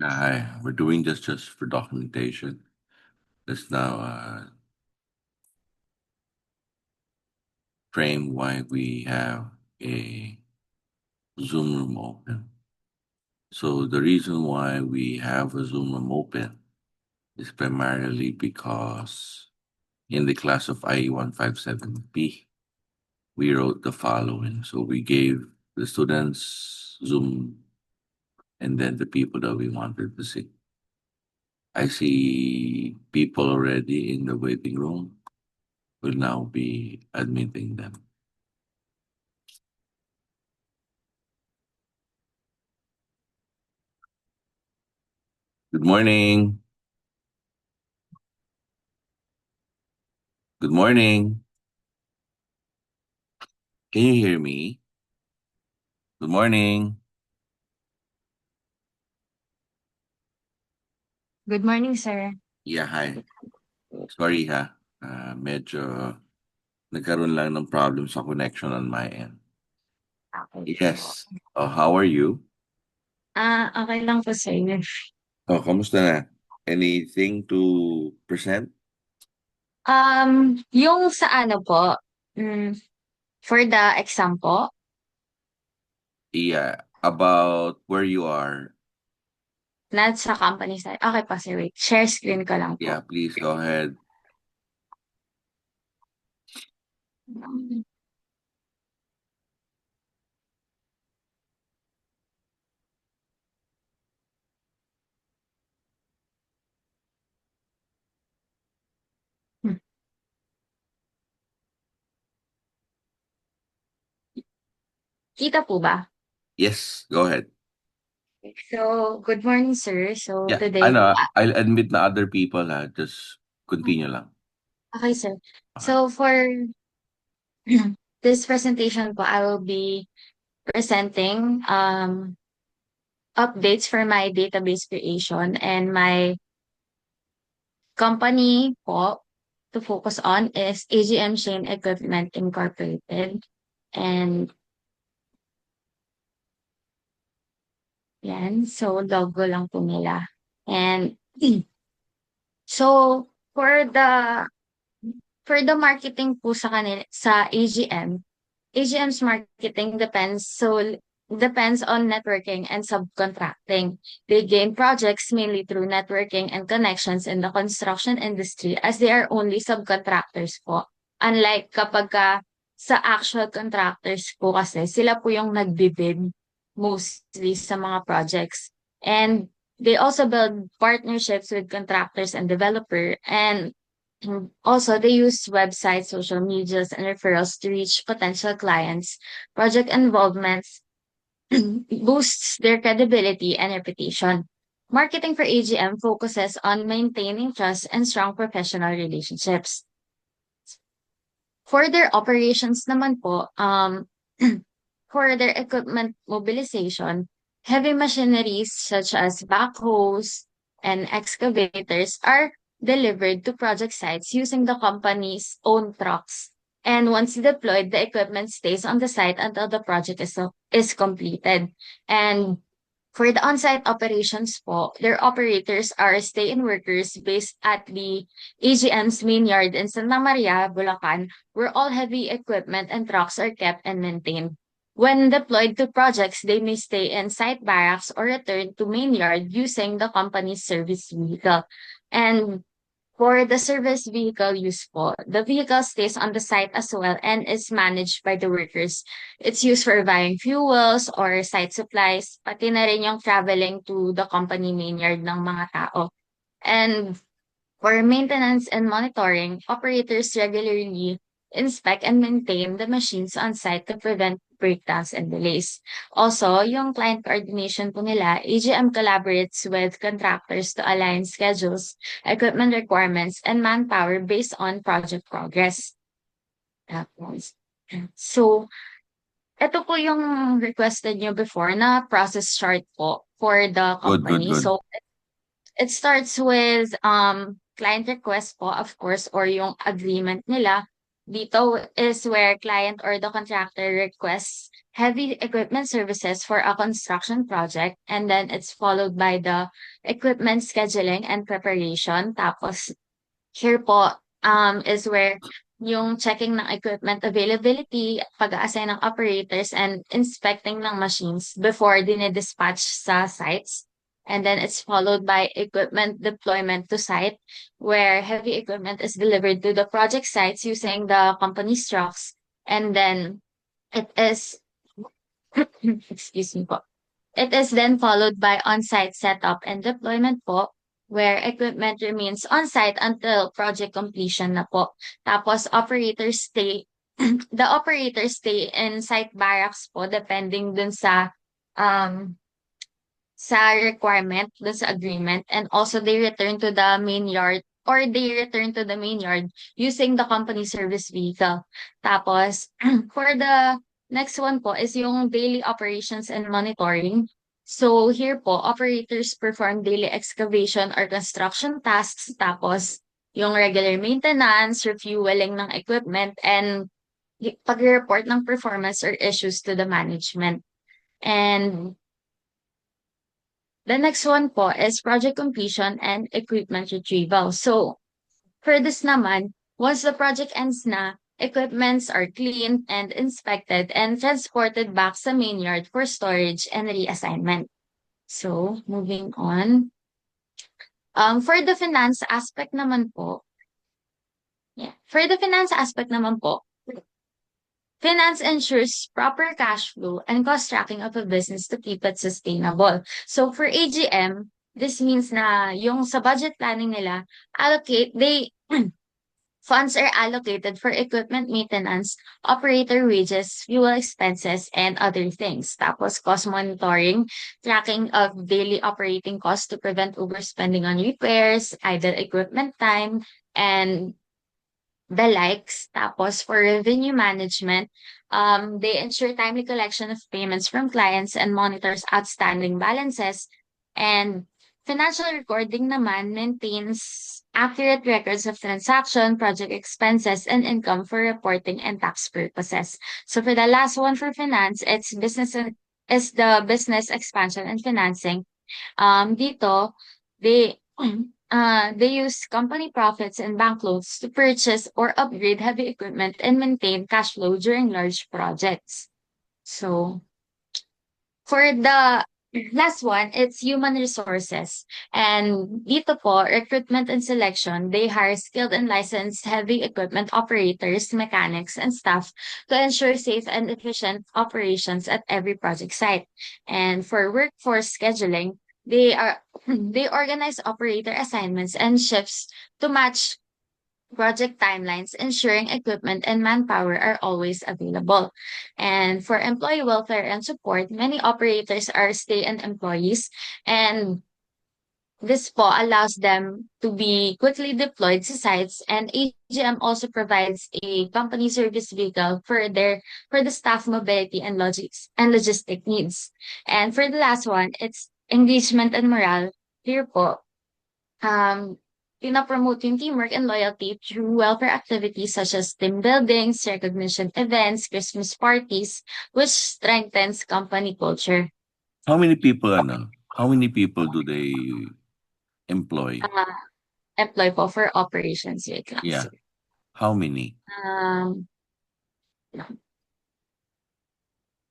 Hi, we're doing this just for documentation. Let's now frame why we have a Zoom room open. So the reason why we have a Zoom room open is primarily because in the class of IE157P, we wrote the following. So we gave the students Zoom and then the people that we wanted to see. I see people already in the waiting room. Will now be admitting them. Good morning. Good morning. Can you hear me? Good morning. Good morning, sir. Yeah, hi. Sorry ha. Medyo nagkaroon lang ng problem sa connection on my end. Okay po. Yes. Oh, how are you? Okay lang po, sir. Oh, kamusta na? Anything to present? Yung sa ano po, mm, for the exam po, Yeah, about where you are. sa company side. Okay pa, sir. Wait. Share screen ko lang po. Yeah, please go ahead. Hmm. Kita po ba? Yes, go ahead. So, good morning, sir. So, Yeah, today po, ano, I'll admit na other people ha. Just continue lang. okay, sir. Okay. So, for this presentation po, I will be presenting updates for my database creation and my company po to focus on is AGM Chain Equipment Incorporated. And yan, so logo lang po nila. And so for the marketing po sa kanila sa AGM, AGM's marketing depends on networking and subcontracting. They gain projects mainly through networking and connections in the construction industry as they are only subcontractors po. Unlike kapag sa actual contractors po kasi, sila po yung nagbibid mostly sa mga projects. And they also build partnerships with contractors and developer. And also, they use websites, social medias, and referrals to reach potential clients. Project involvements boosts their credibility and reputation. Marketing for AGM focuses on maintaining trust and strong professional relationships. For their operations naman po, for their equipment mobilization, heavy machineries such as backhoes and excavators are delivered to project sites using the company's own trucks. And once deployed, the equipment stays on the site until the project is completed. And for the on-site operations po, their operators are stay-in workers based at the AGM's main yard in Santa Maria, Bulacan, where all heavy equipment and trucks are kept and maintained. When deployed to projects, they may stay in site barracks or return to main yard using the company's service vehicle. And for the service vehicle use po, the vehicle stays on the site as well and is managed by the workers. It's used for buying fuels or site supplies, pati na rin yung traveling to the company main yard ng mga tao. And for maintenance and monitoring, operators regularly inspect and maintain the machines on site to prevent breakdowns and delays. Also, yung client coordination po nila, AGM collaborates with contractors to align schedules, equipment requirements, and manpower based on project progress. Tapos, so, ito po yung requested nyo before na process chart po for the Good, good, company. good. So, it starts with client request po, of course, or yung agreement nila. Dito is where client or the contractor requests heavy equipment services for a construction project, and then it's followed by the equipment scheduling and preparation. Tapos here po is where yung checking ng equipment availability, pag-assign ng operators, and inspecting ng machines before dinedispatch sa sites. And then it's followed by equipment deployment to site, where heavy equipment is delivered to the project sites using the company's trucks. And then it is, excuse me po. It is then followed by on-site setup and deployment po, where equipment remains on-site until project completion na po. Tapos operators stay, the operators stay in site barracks po depending dun um, sa requirement, dun sa agreement. And also they return to the main yard or they return to the main yard using the company service vehicle. Tapos, for the next one po is yung daily operations and monitoring. So here po, operators perform daily excavation or construction tasks. Tapos, yung regular maintenance, refueling ng equipment, and pag-report ng performance or issues to the management. And the next one po is project completion and equipment retrieval. So, for this naman, once the project ends na, equipments are cleaned and inspected and transported back sa main yard for storage and reassignment. So, moving on. For the finance aspect naman po, finance ensures proper cash flow and cost tracking of a business to keep it sustainable. So for AGM, this means na yung sa budget planning nila, funds are allocated for equipment maintenance, operator wages, fuel expenses, and other things. Tapos cost monitoring, tracking of daily operating costs to prevent overspending on repairs, idle equipment time, and the likes. Tapos for revenue management, they ensure timely collection of payments from clients and monitors outstanding balances. And financial recording naman maintains accurate records of transaction, project expenses, and income for reporting and tax purposes. So for the last one for finance, is the business expansion and financing. Dito, they they use company profits and bank loans to purchase or upgrade heavy equipment and maintain cash flow during large projects. So, for the last one, it's human resources. And dito po, recruitment and selection, they hire skilled and licensed heavy equipment operators, mechanics, and staff to ensure safe and efficient operations at every project site. And for workforce scheduling, they organize operator assignments and shifts to match project timelines, ensuring equipment and manpower are always available. And for employee welfare and support, many operators are stay-in employees, and this po allows them to be quickly deployed to sites, and AGM also provides a company service vehicle for the staff mobility and logistic needs. And for the last one, it's engagement and morale. Here po, pinapromote yung teamwork and loyalty through welfare activities such as team buildings, recognition events, Christmas parties, which strengthens company culture. How many people, how many people do they employ? Employ po for operations. Wait lang. Yeah. How many?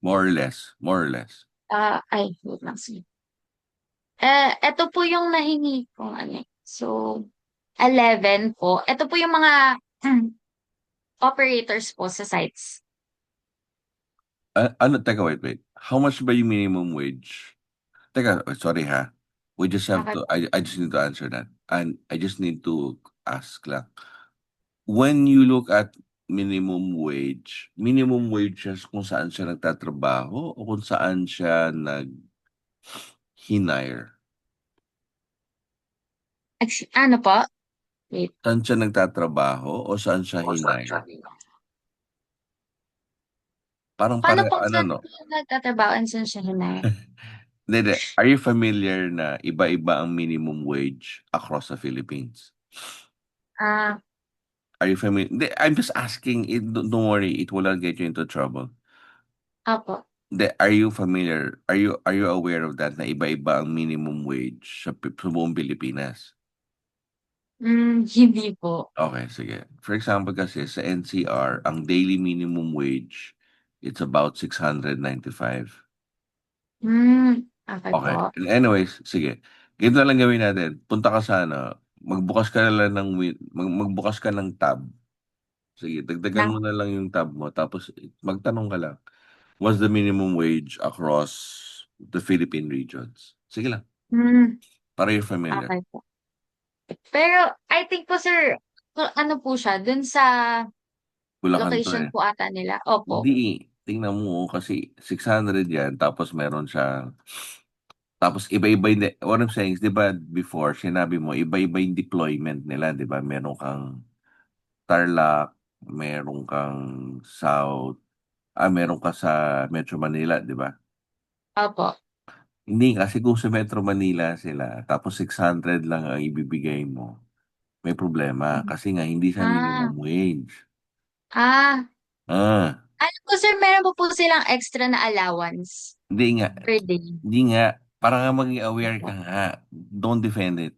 More or less. Wait lang. Ito po yung nahingi kong ano. So, 11 po. Ito po yung mga operators po sa sites. Teka, wait. How much ba yung minimum wage? Teka, sorry ha. We just have to, I just need to answer that. And I just need to ask lang. When you look at minimum wage siya kung saan siya nagtatrabaho o kung saan siya nag-hinire? Ano po? Wait. Saan siya nagtatrabaho o saan siya hinire? Parang Paano pare, po ano no? nagtatrabaho and saan siya hinire? Hindi. Are you familiar na iba-iba ang minimum wage across the Philippines? Are you familiar? Hindi, I'm just asking. Don't worry, it will not get you into trouble. Opo. Hindi, are you familiar? Are you aware of that na iba-iba ang minimum wage sa buong Pilipinas? Hindi po. Okay, sige. For example kasi sa NCR, ang daily minimum wage, it's about 695. Okay Okay. po. Anyways, sige. Ganito na lang gawin natin. Punta ka sa magbukas ka na lang magbukas ka ng tab. Sige, dagdagan Na, mo na lang yung tab mo tapos magtanong ka lang. What's the minimum wage across the Philippine regions? Sige lang, hmm, para you're familiar. okay po. Pero I think po sir, ano po siya, dun sa Bulacan to location eh. po ata nila. Opo. Hindi, tingnan mo kasi 600 yan tapos meron siya tapos iba-iba yung what I'm saying is 'di ba before sinabi mo iba-iba yung deployment nila 'di ba meron kang Tarlac, meron kang South, meron ka sa Metro Manila 'di ba? Opo. Hindi kasi kung sa Metro Manila sila tapos 600 lang ang ibibigay mo, may problema kasi nga hindi sa Ah, minimum wage. ah. Ah, Alam ko sir, meron po po silang extra na allowance hindi nga, per day. hindi nga, para nga maging aware ka nga, don't defend it.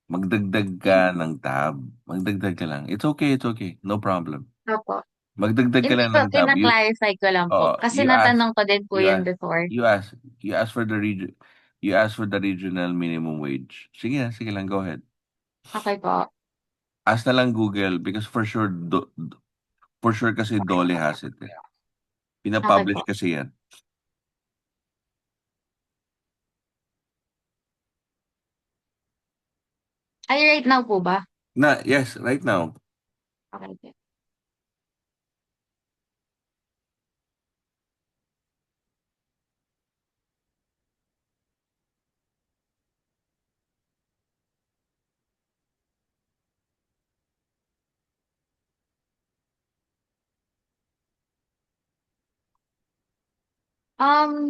Magdagdag ka ng tab. Magdagdag ka lang. It's okay, it's okay. No problem. Opo. Magdagdag ka Hindi lang po, ng tab. pina-clarify ko lang po. Kasi You ask, natanong ko din po you yun ask, before. you ask for the regional minimum wage. Sige lang, go ahead. Okay po. Ask na lang Google because for sure kasi Dole has it eh. Okay Pinapublish po. kasi yan. Ay, right now po ba? Yes, right now. Okay po.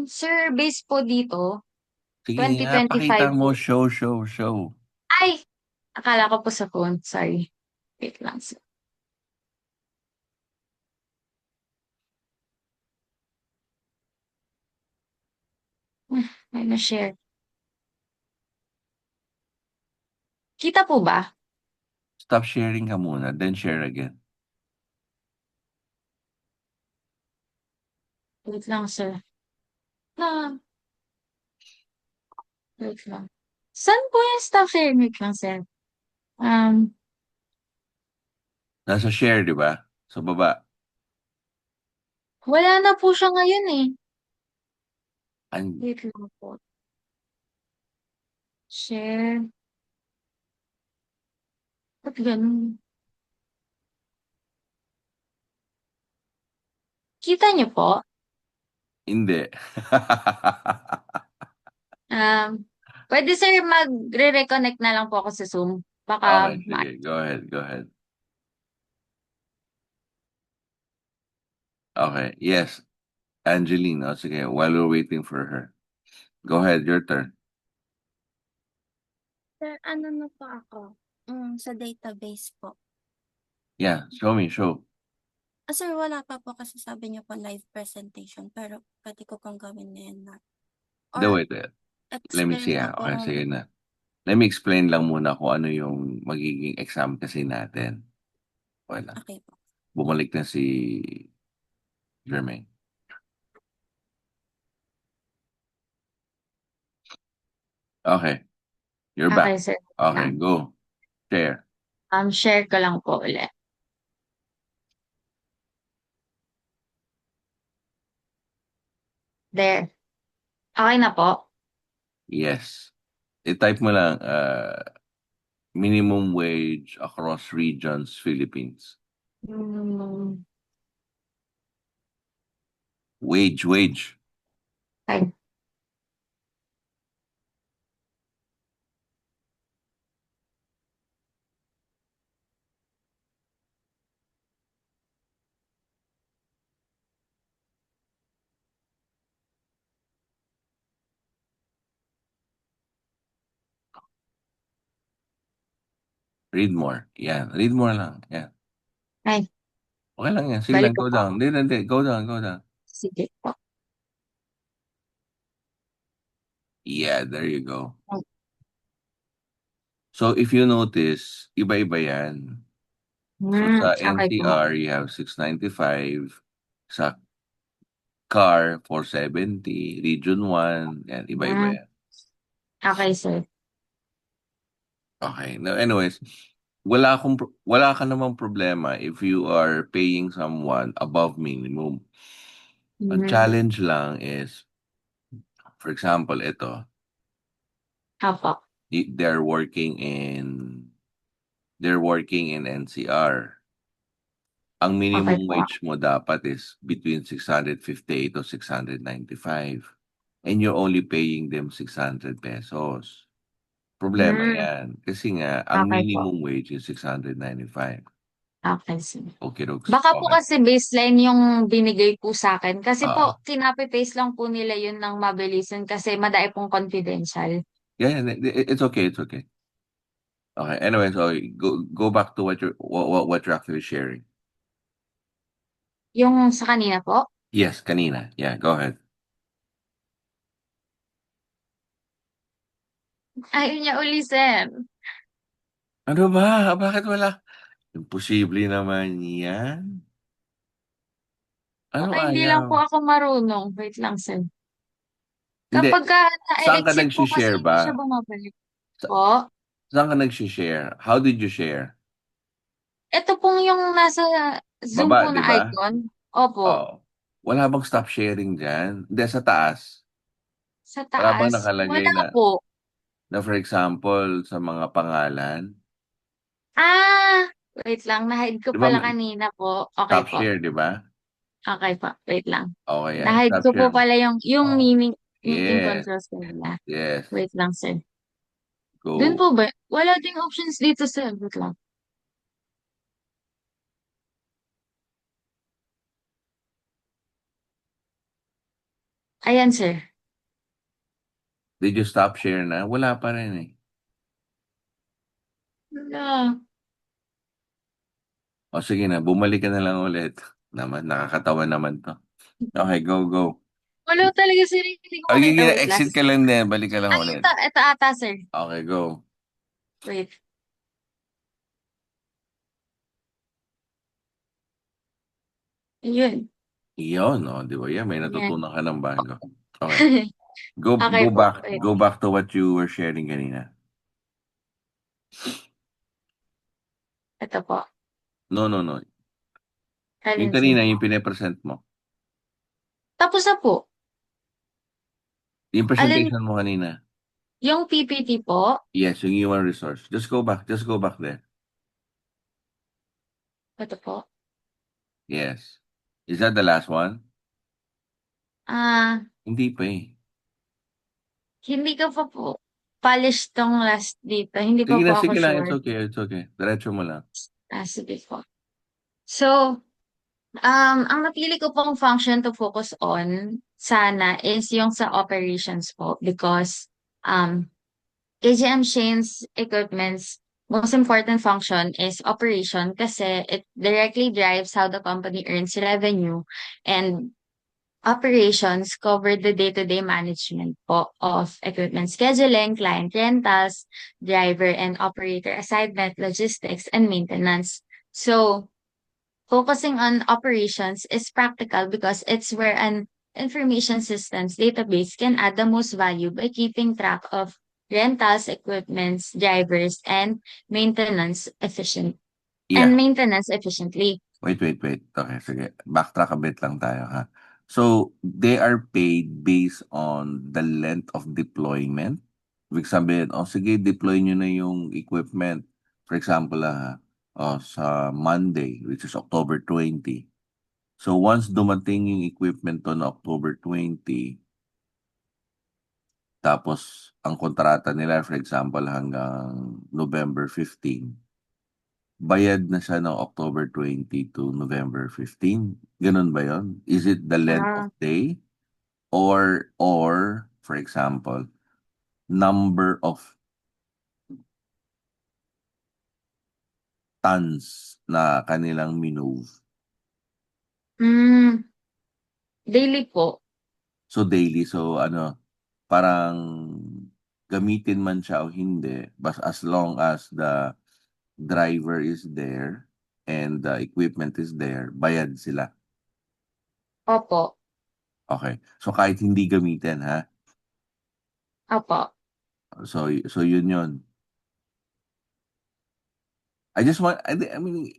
Sir, base po dito, Sige nga, pakita 2025 mo, po. show. Ay! Akala ko po sa phone. Sorry. Wait lang, sir. May na-share. Kita po ba? Stop sharing ka muna, then share again. Wait lang, sir. Na, wait lang. Saan po yung stop sharing? Wait lang, sir. Um, Nasa share, di ba? Sa baba. wala na po siya ngayon eh. An Wait lang po. Share. Ba't ganun? Kita niyo po? Hindi. Um, pwede sir magre-reconnect na lang po ako sa Zoom. Baka Okay, sige. Go ahead, go ahead. Okay, yes. Angeline, sige. While we're waiting for her. Go ahead, your turn. Sir, ano na po ako? Sa database po. Yeah, show me, show. Sir, wala pa po kasi sabi niyo po live presentation, pero pwede ko pong gawin ngayon na. Hindi, Or wait. Let me explain see ko ha. po Okay, sige na. Let me explain lang muna kung ano yung magiging exam kasi natin. Okay lang. okay po. Bumalik na si Jermaine. Okay, you're back. okay sir. Wait Okay, lang. go. Share. Share ko lang po ulit. There. Okay na po. Yes. I-type mo lang, minimum wage across regions, Philippines. Hmm. Wage. Ay, Read more. Yan. Read more lang. Yan. Ay, Okay lang yan. Sige balik lang, ko go po. down. Hindi, hindi. Go down, go down. Sige po. Yeah, there you go. So if you notice, iba-iba yan. So sa Okay po. NCR, you have 695. Sa car, 470. Region 1, yan, iba-iba Hmm, yan. okay, sir. Okay. No, anyways, wala ka namang problema if you are paying someone above minimum. Ang Hmm, challenge lang is, for example, ito, opo. they're working in NCR. Ang Okay minimum po. wage mo dapat is between 658 to 695. And you're only paying them 600 pesos. Problema Hmm, yan. Kasi nga, ang okay po. minimum wage is 695. Okay, sir. Okay, Rox. Baka po Okay. kasi baseline yung binigay po sa akin. Kasi Ah, po, copy-paste lang po nila yun ng mabilisan kasi madai pong confidential. yeah, it's okay, it's okay. Okay, anyway, so go back to what you're actually sharing. Yung sa kanina po, Yes, kanina. Yeah, go ahead. ayaw niya uli, sir. Ano ba? Bakit wala? Imposible naman yan. Ano Baka hindi lang po ayaw? ako marunong. Wait lang, sir. Hindi. Kapag Saan ka na-exit po kasi nag-share hindi siya ba? bumabalik Sa- po. Saan ka nag-share? How did you share? Ito pong yung nasa Zoom Baba, po di na ba? icon. Opo. Oo. Wala bang stop sharing dyan? Hindi, sa taas. Sa Wala bang taas. nakalagay Wala na, po. for example, sa mga pangalan? Ah! Wait lang. Na-hide ko Di ba pala kanina po. Okay stop po. share, di ba? Okay po. Wait lang. Okay yan. Na-hide Stop ko po share. pala yung Oh. meeting Yes. controls nila. Yes. Wait lang, sir. Dun Go. po ba? Wala ding options dito, sir. Wait lang. Ayan, sir. Did you stop share na? Wala pa rin eh. Wala. O sige na, bumalik ka na lang ulit. Naman, nakakatawa naman to. Okay, go, go. Wala talaga, sir. Hindi ko Okay, makita. Wait lang. exit ka lang din. Balik ka lang Ay, ulit. ito ata, sir. Okay, go. Wait. Yun. Iyon, no? Di ba? Yeah, may Yan. natutunan ka ng bago. Okay. Okay po. Wait. Go back to what you were sharing kanina. Ito po. No, no, no. Yung Alin, sir? kanina, yung pine-present mo. Tapos na po. Yung Alin, presentation mo kanina. yung PPT po. Yes, yung human resource. Just go back. Just go back there. Ito po. Yes. Is that the last one? Ah, Hindi pa eh. hindi ko pa po polish tong last dito. Hindi pa po ako Sige lang. It's sure. okay. It's okay. Diretso mo lang. Sige po. So, ang napili ko pong function to focus on sana is yung sa operations po because AGM Shane's equipment's most important function is operation kasi it directly drives how the company earns revenue and operations cover the day-to-day management po of equipment scheduling, client rentals, driver and operator assignment, logistics, and maintenance. So, focusing on operations is practical because it's where an information systems database can add the most value by keeping track of rentals, equipments, drivers, and Yeah. maintenance efficiently. Wait. Okay, sige. Backtrack a bit lang tayo, ha? So, they are paid based on the length of deployment. Ibig sabihin, sige, deploy nyo na yung equipment. For example, sa Monday, which is October 20. So, once dumating yung equipment to na October 20, tapos ang kontrata nila, for example, hanggang November 15, bayad na siya ng October 20 to November 15. Ganun ba yon? Is it the length of Ah, day? Or, for example, number of tons na kanilang minove? Hmm, daily po. So daily, so ano, parang gamitin man siya o hindi, but as long as the driver is there and the equipment is there, bayad sila. Opo. Okay. So kahit hindi gamitin, ha? Opo. So yun. I just want, I mean,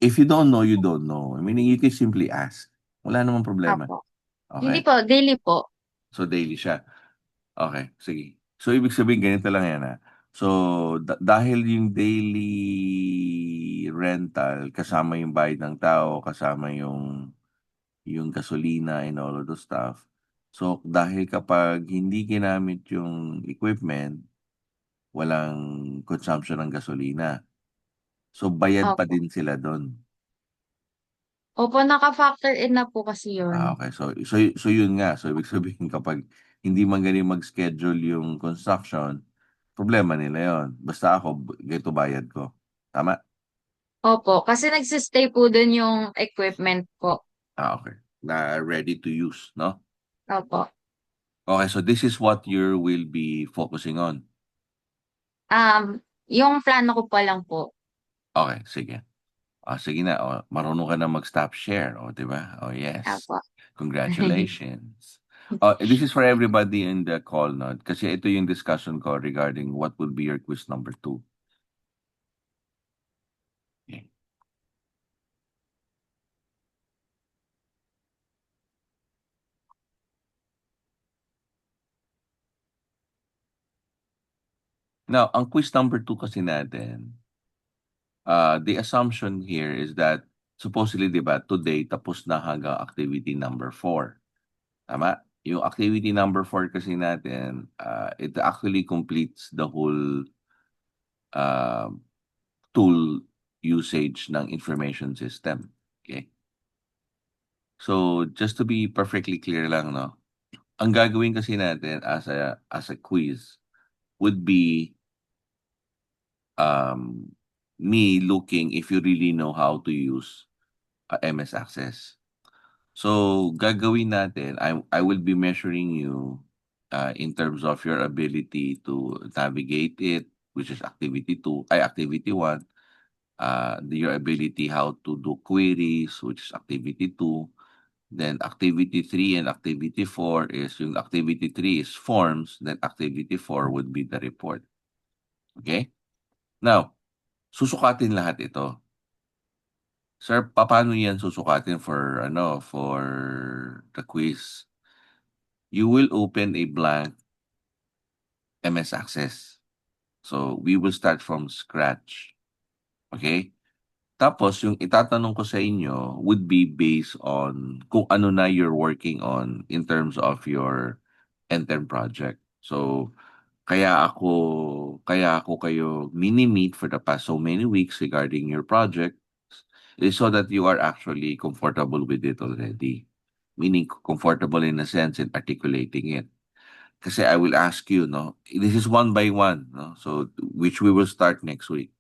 if you don't know, you don't know. I mean, you can simply ask. Wala namang problema. Opo. Hindi Okay? po, daily po. So daily siya. Okay, sige. So ibig sabihin ganito lang yan, ha. So dahil yung daily rental kasama yung bayad ng tao, kasama yung gasolina and all of those stuff. So dahil kapag hindi ginamit yung equipment, walang consumption ng gasolina. So bayad pa Opo. din sila doon. Opo, naka-factor in na po kasi yun. Okay. So yun nga. So ibig sabihin kapag hindi magaling mag-schedule yung construction, problema nila yon. Basta ako, ganito bayad ko. Tama? Opo, kasi nagsistay po dun yung equipment po. Okay. Na ready to use, no? Opo. Okay, so this is what you will be focusing on. Yung plano ko pa lang po. Okay, sige. Sige na. Marunong ka na mag-stop share. Di ba? Yes. Opo. Congratulations. This is for everybody in the call, no? Kasi ito yung discussion ko regarding what will be your quiz number 2. Okay. Now, ang quiz number 2 kasi natin, the assumption here is that supposedly, di ba, today tapos na hanggang activity number 4. Tama? Yung activity number 4 kasi natin, it actually completes the whole uh, tool usage ng information system. Okay? So, just to be perfectly clear lang, no? Ang gagawin kasi natin as a quiz would be um, me looking if you really know how to use MS Access. So, gagawin natin, I will be measuring you in terms of your ability to navigate it, which is activity 1, your ability how to do queries, which is activity 2. Then activity 3 and activity 4 is yung activity 3 is forms, then activity 4 would be the report. Okay? Now, susukatin lahat ito. Sir, paano yan susukatin for the quiz? You will open a blank MS Access. So, we will start from scratch. Okay? Tapos, yung itatanong ko sa inyo would be based on kung ano na you're working on in terms of your end-term project. So, kaya ako kayo mini-meet for the past so many weeks regarding your project is so that you are actually comfortable with it already. Meaning, comfortable in a sense in articulating it. Kasi I will ask you, no? This is one by one, no? So, which we will start next week.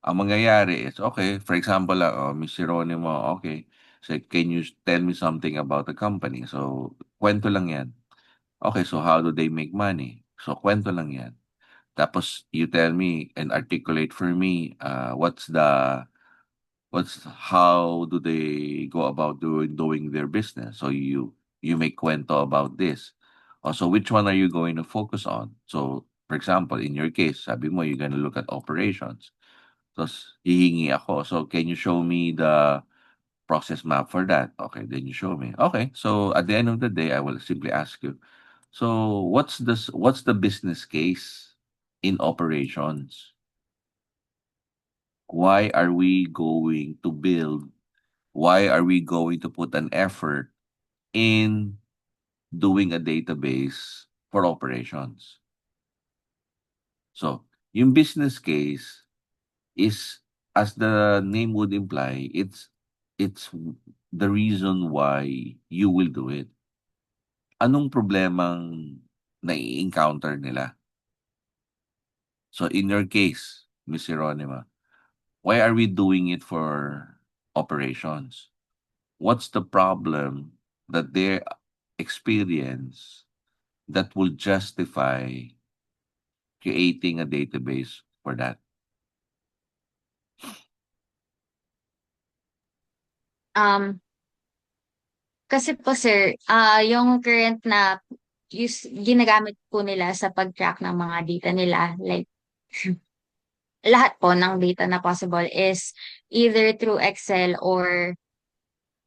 Ang mangyayari is, okay, for example, Miss Geronimo, okay, so can you tell me something about the company? So, kwento lang yan. Okay, so how do they make money? So, kwento lang yan. Tapos, you tell me and articulate for me, how do they go about doing their business? So, you make kwento about this. So, which one are you going to focus on? So, for example, in your case, sabi mo, you're gonna look at operations. Tapos hihingi ako. So, can you show me the process map for that? Okay, then you show me. Okay, so at the end of the day, I will simply ask you, so what's the business case in operations? Why are we going to build? Why are we going to put an effort in doing a database for operations? So, yung business case is, as the name would imply, it's the reason why you will do it. Anong problemang nai-encounter nila? So in your case, Miss Hieronima, Why are we doing it for operations? What's the problem that they experience that will justify creating a database for that? Um, Kasi po sir, yung current na ginagamit po nila sa pag-track ng mga data nila, like lahat po ng data na possible is either through Excel or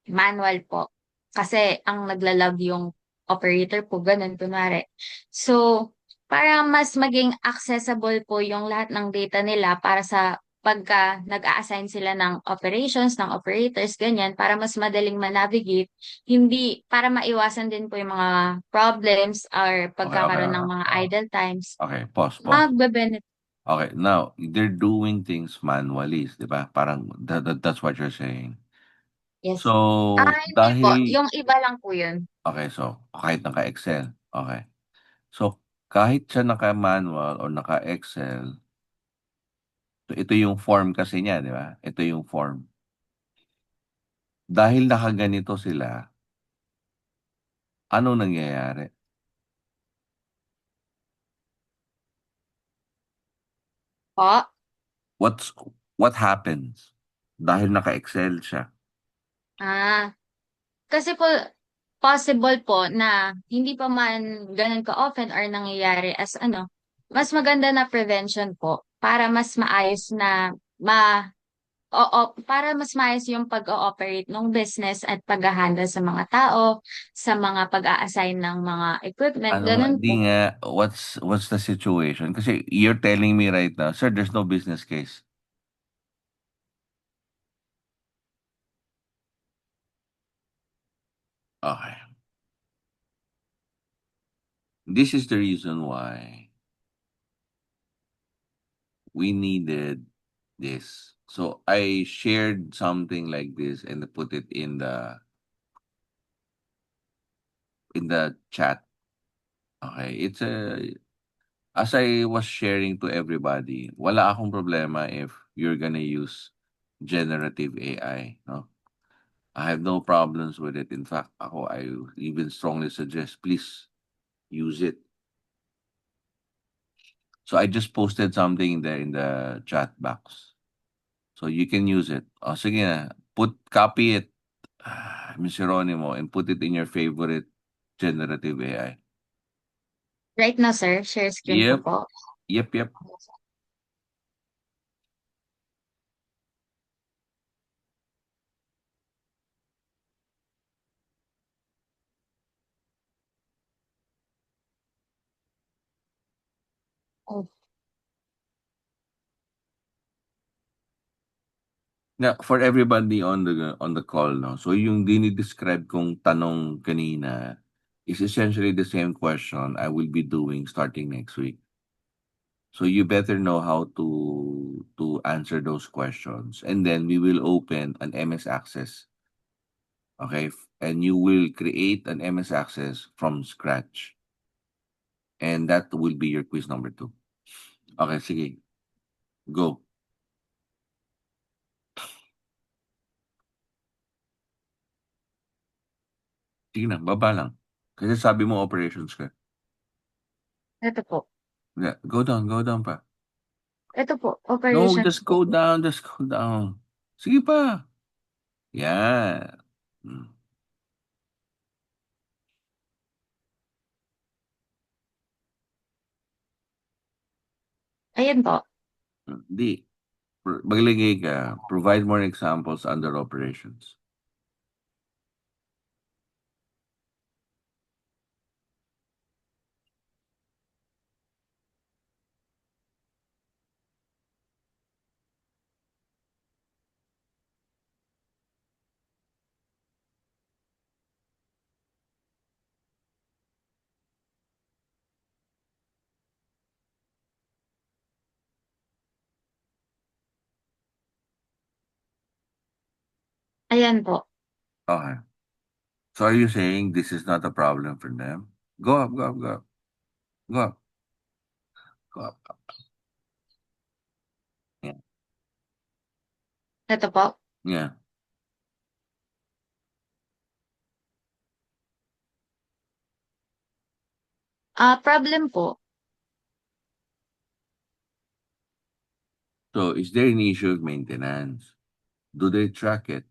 manual po. Kasi ang naglalag yung operator po, ganun kunwari. So, para mas maging accessible po yung lahat ng data nila para sa pagka nag-a-assign sila ng operations, ng operators, ganyan, para mas madaling ma-navigate, hindi, para maiwasan din po yung mga problems or Okay, okay, pagkakaroon ng okay. mga idle times, Okay, pause. magbe-benefit. Okay, now they're doing things manually, 'di ba? Parang that's what you're saying. Yes. So, Hindi po. dahil Yung iba lang po yun. okay, so kahit naka-Excel, okay. So, kahit siya naka-manual or naka-Excel, so ito yung form kasi niya, 'di ba? Ito yung form. Dahil nakaganito sila, ano nangyayari? Po. What's what happens? Dahil naka-Excel siya. Ah, kasi po, possible po na hindi pa man ganun ka-often or nangyayari as ano, mas maganda na prevention po para mas maayos na para mas maayos yung pag-ooperate ng business at pag-handle sa mga tao, sa mga pag-a-assign ng mga equipment, Ano nga, ganun di po. nga, what's the situation? Kasi you're telling me right now, sir, there's no business case. Okay. This is the reason why we needed this. So I shared something like this and put it in the chat. Okay, it's a as I was sharing to everybody, wala akong problema if you're gonna use generative AI, no? I have no problems with it. In fact, I even strongly suggest please use it. So I just posted something in the chat box. So you can use it. O sige na, copy it, Miss Geronimo, and put it in your favorite generative AI. Right now, sir, share screen ko Yep, po. yep. Oh, Now, for everybody on the call, no. So yung dinidescribe kong tanong kanina is essentially the same question I will be doing starting next week. So you better know how to answer those questions, and then we will open an MS Access. Okay, and you will create an MS Access from scratch, and that will be your quiz number 2. Okay, sige, go. Sige na, baba lang. Kasi sabi mo operations ka. ito po. Yeah, go down pa. Ito po, No, operations just po. just go down. Sige pa. Yan. Hmm. Ayan po. Di. Maglagay ka. Provide more examples under operations. Ayan po. Okay. So are you saying this is not a problem for them? Go up, go up, go up. Go up, go up. Yeah. Ito po. Yeah. Problem po. So is there an issue of maintenance? Do they track it?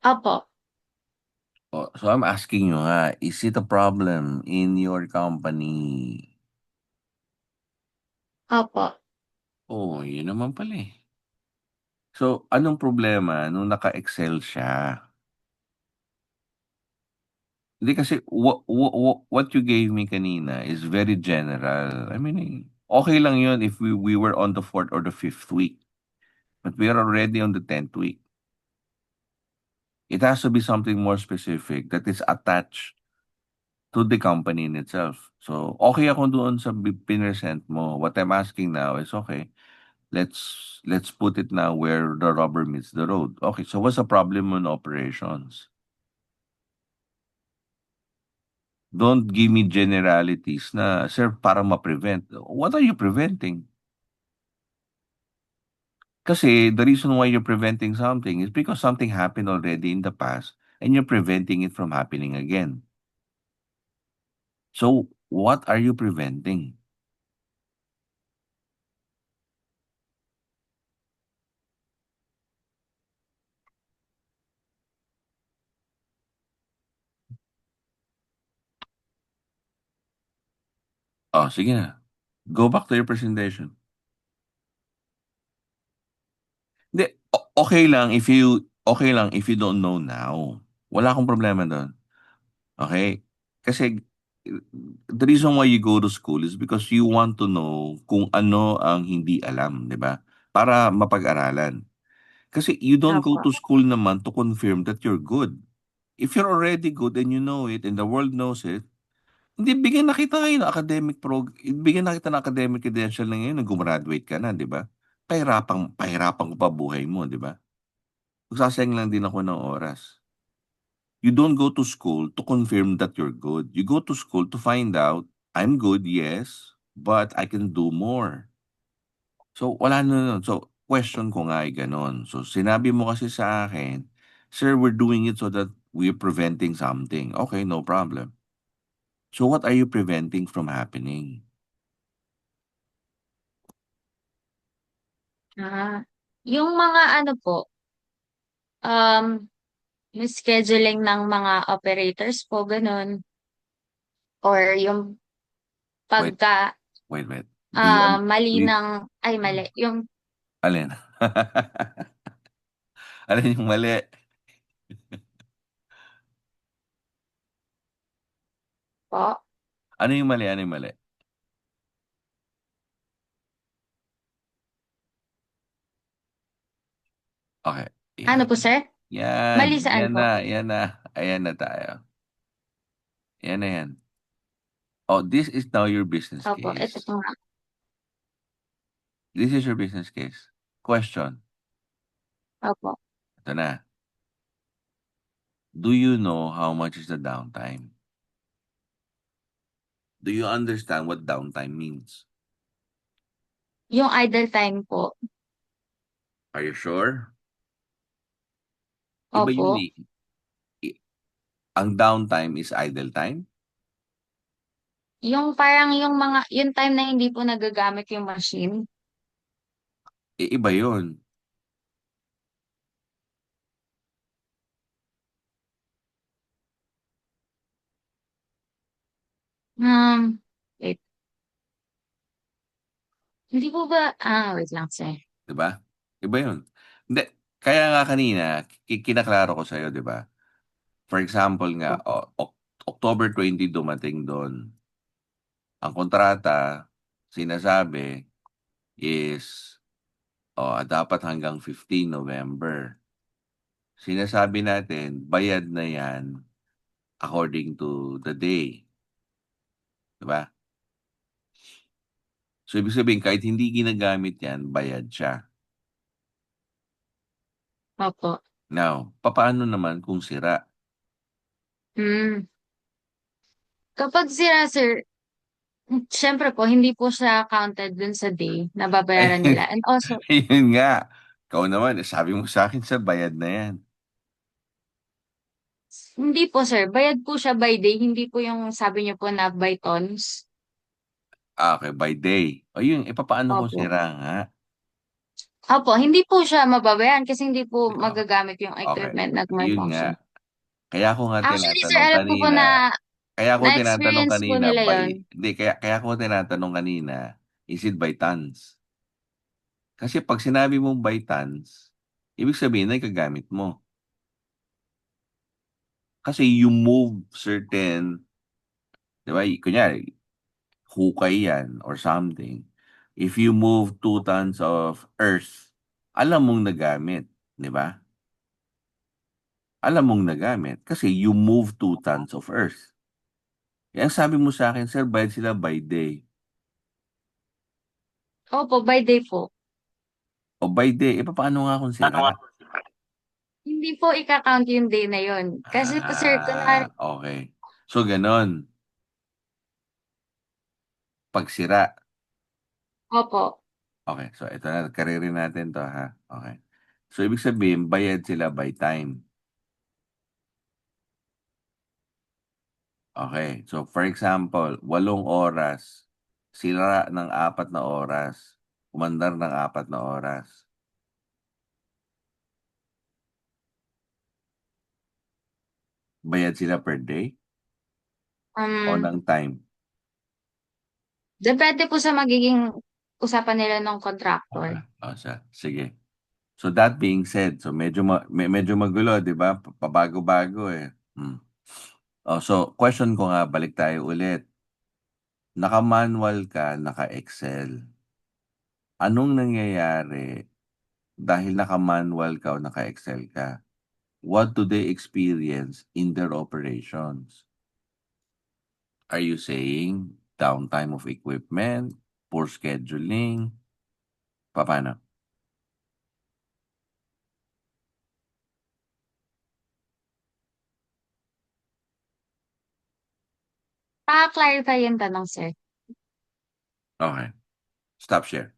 Opo. Oh, so I'm asking you nga, is it a problem in your company? Opo. Oh, yun naman pala eh. So, anong problema nung naka-Excel siya? Hindi kasi what you gave me kanina is very general. I mean, okay lang yun if we were on the fourth or the fifth week. But we are already on the 10th week. It has to be something more specific that is attached to the company in itself. So, okay ako doon sa pinesent mo. What I'm asking now is, okay, let's put it now where the rubber meets the road. Okay, so what's the problem on operations? Don't give me generalities na, sir, para ma-prevent. What are you preventing? Kasi the reason why you're preventing something is because something happened already in the past and you're preventing it from happening again. So, what are you preventing? Oh, sige na. Go back to your presentation. Hindi, okay lang if you don't know now. Wala akong problema doon. Okay? Kasi the reason why you go to school is because you want to know kung ano ang hindi alam, di ba? Para mapag-aralan. Kasi you don't go Opo. to school naman to confirm that you're good. If you're already good and you know it and the world knows it, hindi, bigyan na kita ngayon ng bigyan na kita ng academic credential na ngayon na gumraduate ka na, di ba? Pahirapan ko pa buhay mo, di ba? Magsasayang lang din ako ng oras. You don't go to school to confirm that you're good. You go to school to find out, I'm good, yes, but I can do more. So, wala na nun. So, question ko nga ay ganon. So, sinabi mo kasi sa akin, sir, we're doing it so that we're preventing something. Okay, no problem. So, what are you preventing from happening? Ah, yung mga ano po, um, yung scheduling ng mga operators po, ganun. Or yung Wait, pagka wait. Do mali you, ng, ay mali, yung alin? Alin yung mali? po. Ano yung mali? Ano yung mali? Okay. Ano Yan. po, sir? Yan. Mali saan Yan po? na. Yan na. Ayan na tayo. Yan na yan. Oh, this is now your business Opo, ito case. po nga. This is your business case. Question. Opo. Ito na. Do you know how much is the downtime? Do you understand what downtime means? Yung idle time po. Are you sure? Iba Opo. yun eh. I- Ang downtime is idle time? Yung parang yung mga, yung time na hindi po nagagamit yung machine. Iba yun. Wait. Hindi po ba, wait lang, sir. Diba? Iba yun. Hindi. Kaya nga kanina, kinaklaro ko sa'yo, di ba? For example nga, Opo. October 20 dumating doon. Ang kontrata, sinasabi, is dapat hanggang 15 November. Sinasabi natin, bayad na yan according to the day. Diba? So, ibig sabihin, kahit hindi ginagamit yan, bayad siya. Opo. Now, papaano naman kung sira? Hmm. Kapag sira, sir, Siyempre po, hindi po siya counted dun sa day na babayaran Eh, nila. And also, yun nga. Ikaw naman, sabi mo sa akin sa bayad na yan. hindi po sir, bayad po siya by day, hindi po yung sabi niyo po na by tons. Ah, okay, by day. O yun, papaano kung Opo. sira nga? Opo, hindi po siya mababayaran kasi hindi po Oh, magagamit yung okay. equipment na Yun nga. malfunction. Kaya ko nga Actually sir, tinatanong alam ko po kanina, na na-experience po nila yon. hindi, kaya ko tinatanong kanina, is it by tons? Kasi pag sinabi mong by tons, ibig sabihin na ikagamit mo. Kasi you move certain, di ba, kunyari, hukay yan or something. If you move 2 tons of earth, alam mong nagamit, di ba? Alam mong nagamit kasi you move 2 tons of earth. Kaya ang sabi mo sa akin, sir, bayad sila by day. Opo, by day po. O by day, paano nga kung sira? Hindi po ika-count yung day na yon. Kasi po sir, kunwari, Okay. So, ganon. Pag sira. opo, Okay. So, ito na. Karirin natin to, ha? Okay. So, ibig sabihin, bayad sila by time. Okay. So, for example, 8 oras. Sira ng 4 na oras. Umandar ng 4 na oras. Bayad sila per day o um, ng time? depende po sa magiging usapan nila ng contractor. Okay. O, sige. So that being said, so medyo magulo, 'di ba? Pabago-bago eh. Hmm. Oh, so question ko nga, balik tayo ulit. Naka-manual ka, naka-Excel. Anong nangyayari dahil naka-manual ka o naka-Excel ka? What do they experience in their operations? Are you saying downtime of equipment, poor scheduling? Paano? Pa-clarify yung tanong sir. Okay. Stop share.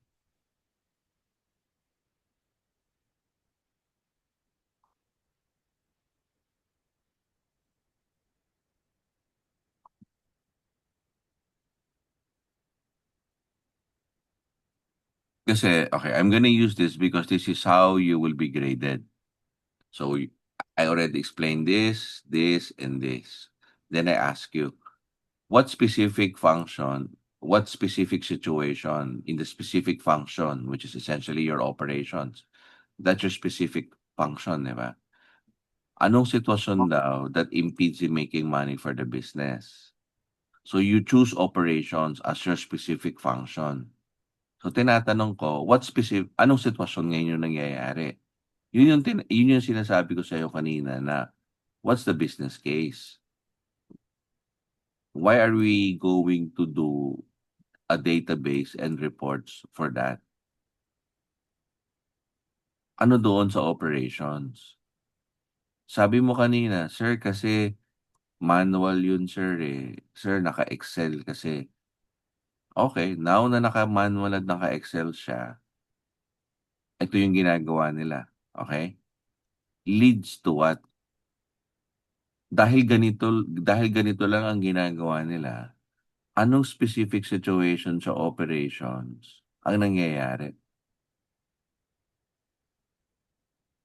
Kasi, okay, I'm gonna use this because this is how you will be graded. So I already explained this, and this. Then I ask you, what specific function, what specific situation in the specific function, which is essentially your operations, that's your specific function, di ba? Anong sitwasyon daw that impedes in making money for the business? So you choose operations as your specific function. So tinatanong ko, anong sitwasyon ngayon yung nangyayari? Yun yung sinasabi ko sa'yo kanina na what's the business case? Why are we going to do a database and reports for that? Ano doon sa operations? Sabi mo kanina, sir, kasi manual yun, sir, eh. Sir, naka-Excel kasi. Okay, now na naka-manual at naka-Excel siya, ito yung ginagawa nila. Okay? Leads to what? Dahil ganito lang ang ginagawa nila, anong specific situation sa operations ang nangyayari?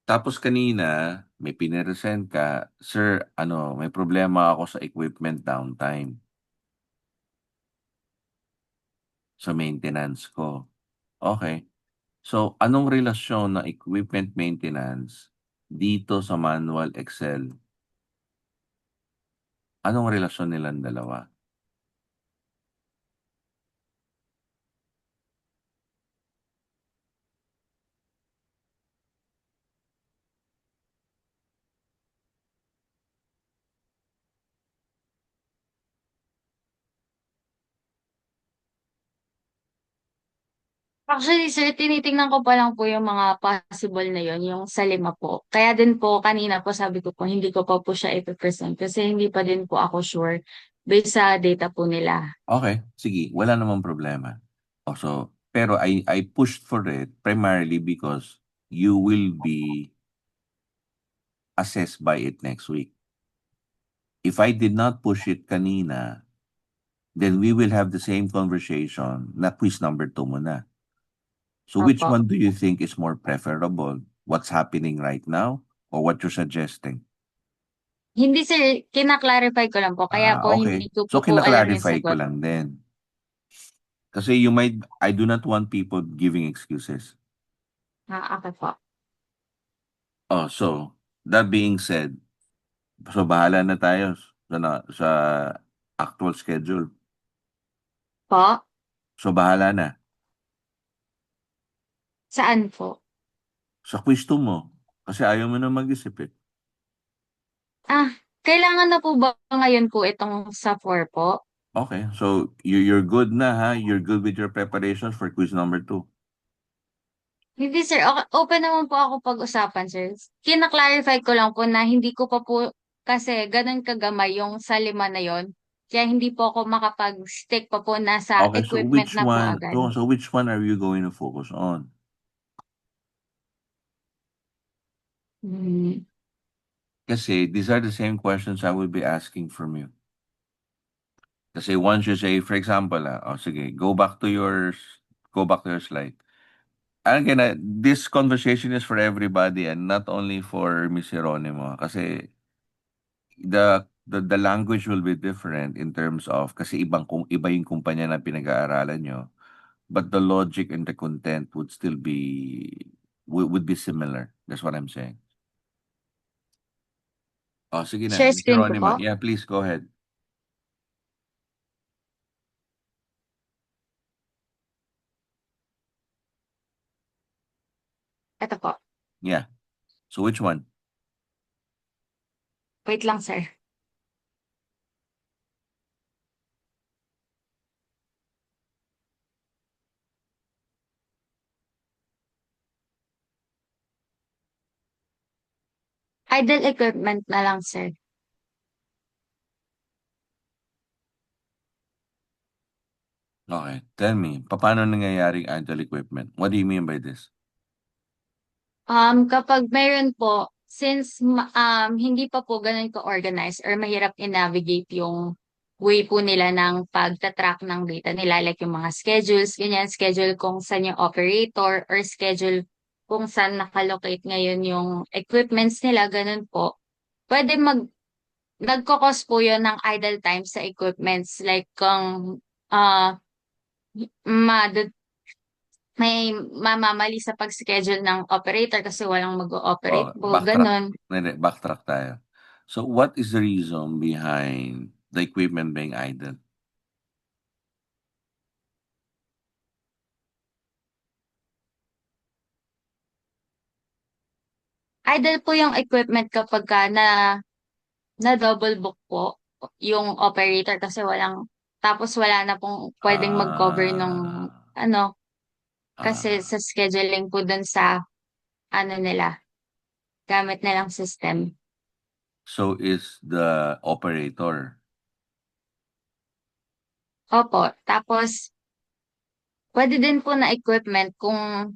Tapos kanina, may piniresent ka, sir, may problema ako sa equipment downtime, sa maintenance ko. Okay. So, anong relasyon ng equipment maintenance dito sa manual Excel? Anong relasyon nilang dalawa? Actually, sir, tinitingnan ko pa lang po yung mga possible na yon, yung sa 5 po. Kaya din po, kanina po sabi ko po, hindi ko pa po siya ipipresent kasi hindi pa din po ako sure based sa data po nila. Okay, sige, wala namang problema. So, pero I pushed for it primarily because you will be assessed by it next week. If I did not push it kanina, then we will have the same conversation na quiz number 2 mo na. So which Opo. one do you think is more preferable? What's happening right now or what you're suggesting? Hindi sir, kina-clarify ko lang po, kaya po Okay. hindi ko So po alam yung kina-clarify ko sagot. lang din. Kasi I do not want people giving excuses. Okay po. So that being said, so bahala na tayo sa actual schedule. Po? So bahala na. Saan po? Sa quiz 2 mo. Kasi ayaw mo na mag-isip eh. Kailangan na po ba ngayon po itong sa 4 po? Okay, so you're good na ha? You're good with your preparations for quiz number 2. Hindi sir, open naman po ako pag-usapan sir. Kina-clarify ko lang po na hindi ko pa po kasi ganun kagamay yung sa 5 na yon. Kaya hindi po ako makapag-stick pa po na sa Okay, so equipment which na po one agad. so which one are you going to focus on? Hmm. Kasi these are the same questions I will be asking from you. Kasi once you say, for example, sige, go back to your slide. And again, this conversation is for everybody and not only for Miss Jeronimo. Kasi the language will be different in terms of, kasi iba yung kumpanya na pinag-aaralan nyo. But the logic and the content would still would be similar. That's what I'm saying. Sige na, Share Miss screen ko po? Jeronimo. Yeah, please go ahead. Ito po. Yeah. So which one? Wait lang sir. Idle equipment na lang sir. Okay. Tell me, paano nangyayaring idle equipment? What do you mean by this? Kapag mayroon po, since hindi pa po ganun ka-organize or mahirap i-navigate yung way po nila ng pagtatrack ng data nila, like yung mga schedules, ganyan, schedule kung saan yung operator or schedule kung saan nakalocate ngayon yung equipments nila, ganun po. Pwede nagkakos po yun ng idle time sa equipments, like kung uh, may mamamali sa pag-schedule ng operator kasi walang mag-ooperate po, ganun. Backtrack tayo. So what is the reason behind the equipment being idle? Idle po yung equipment kapag na double book po yung operator kasi tapos wala na pong pwedeng mag-cover nung Ah, ano, kasi ah, sa scheduling po dun sa ano nila, gamit nilang system. so is the operator. Opo, tapos pwede din po na equipment kung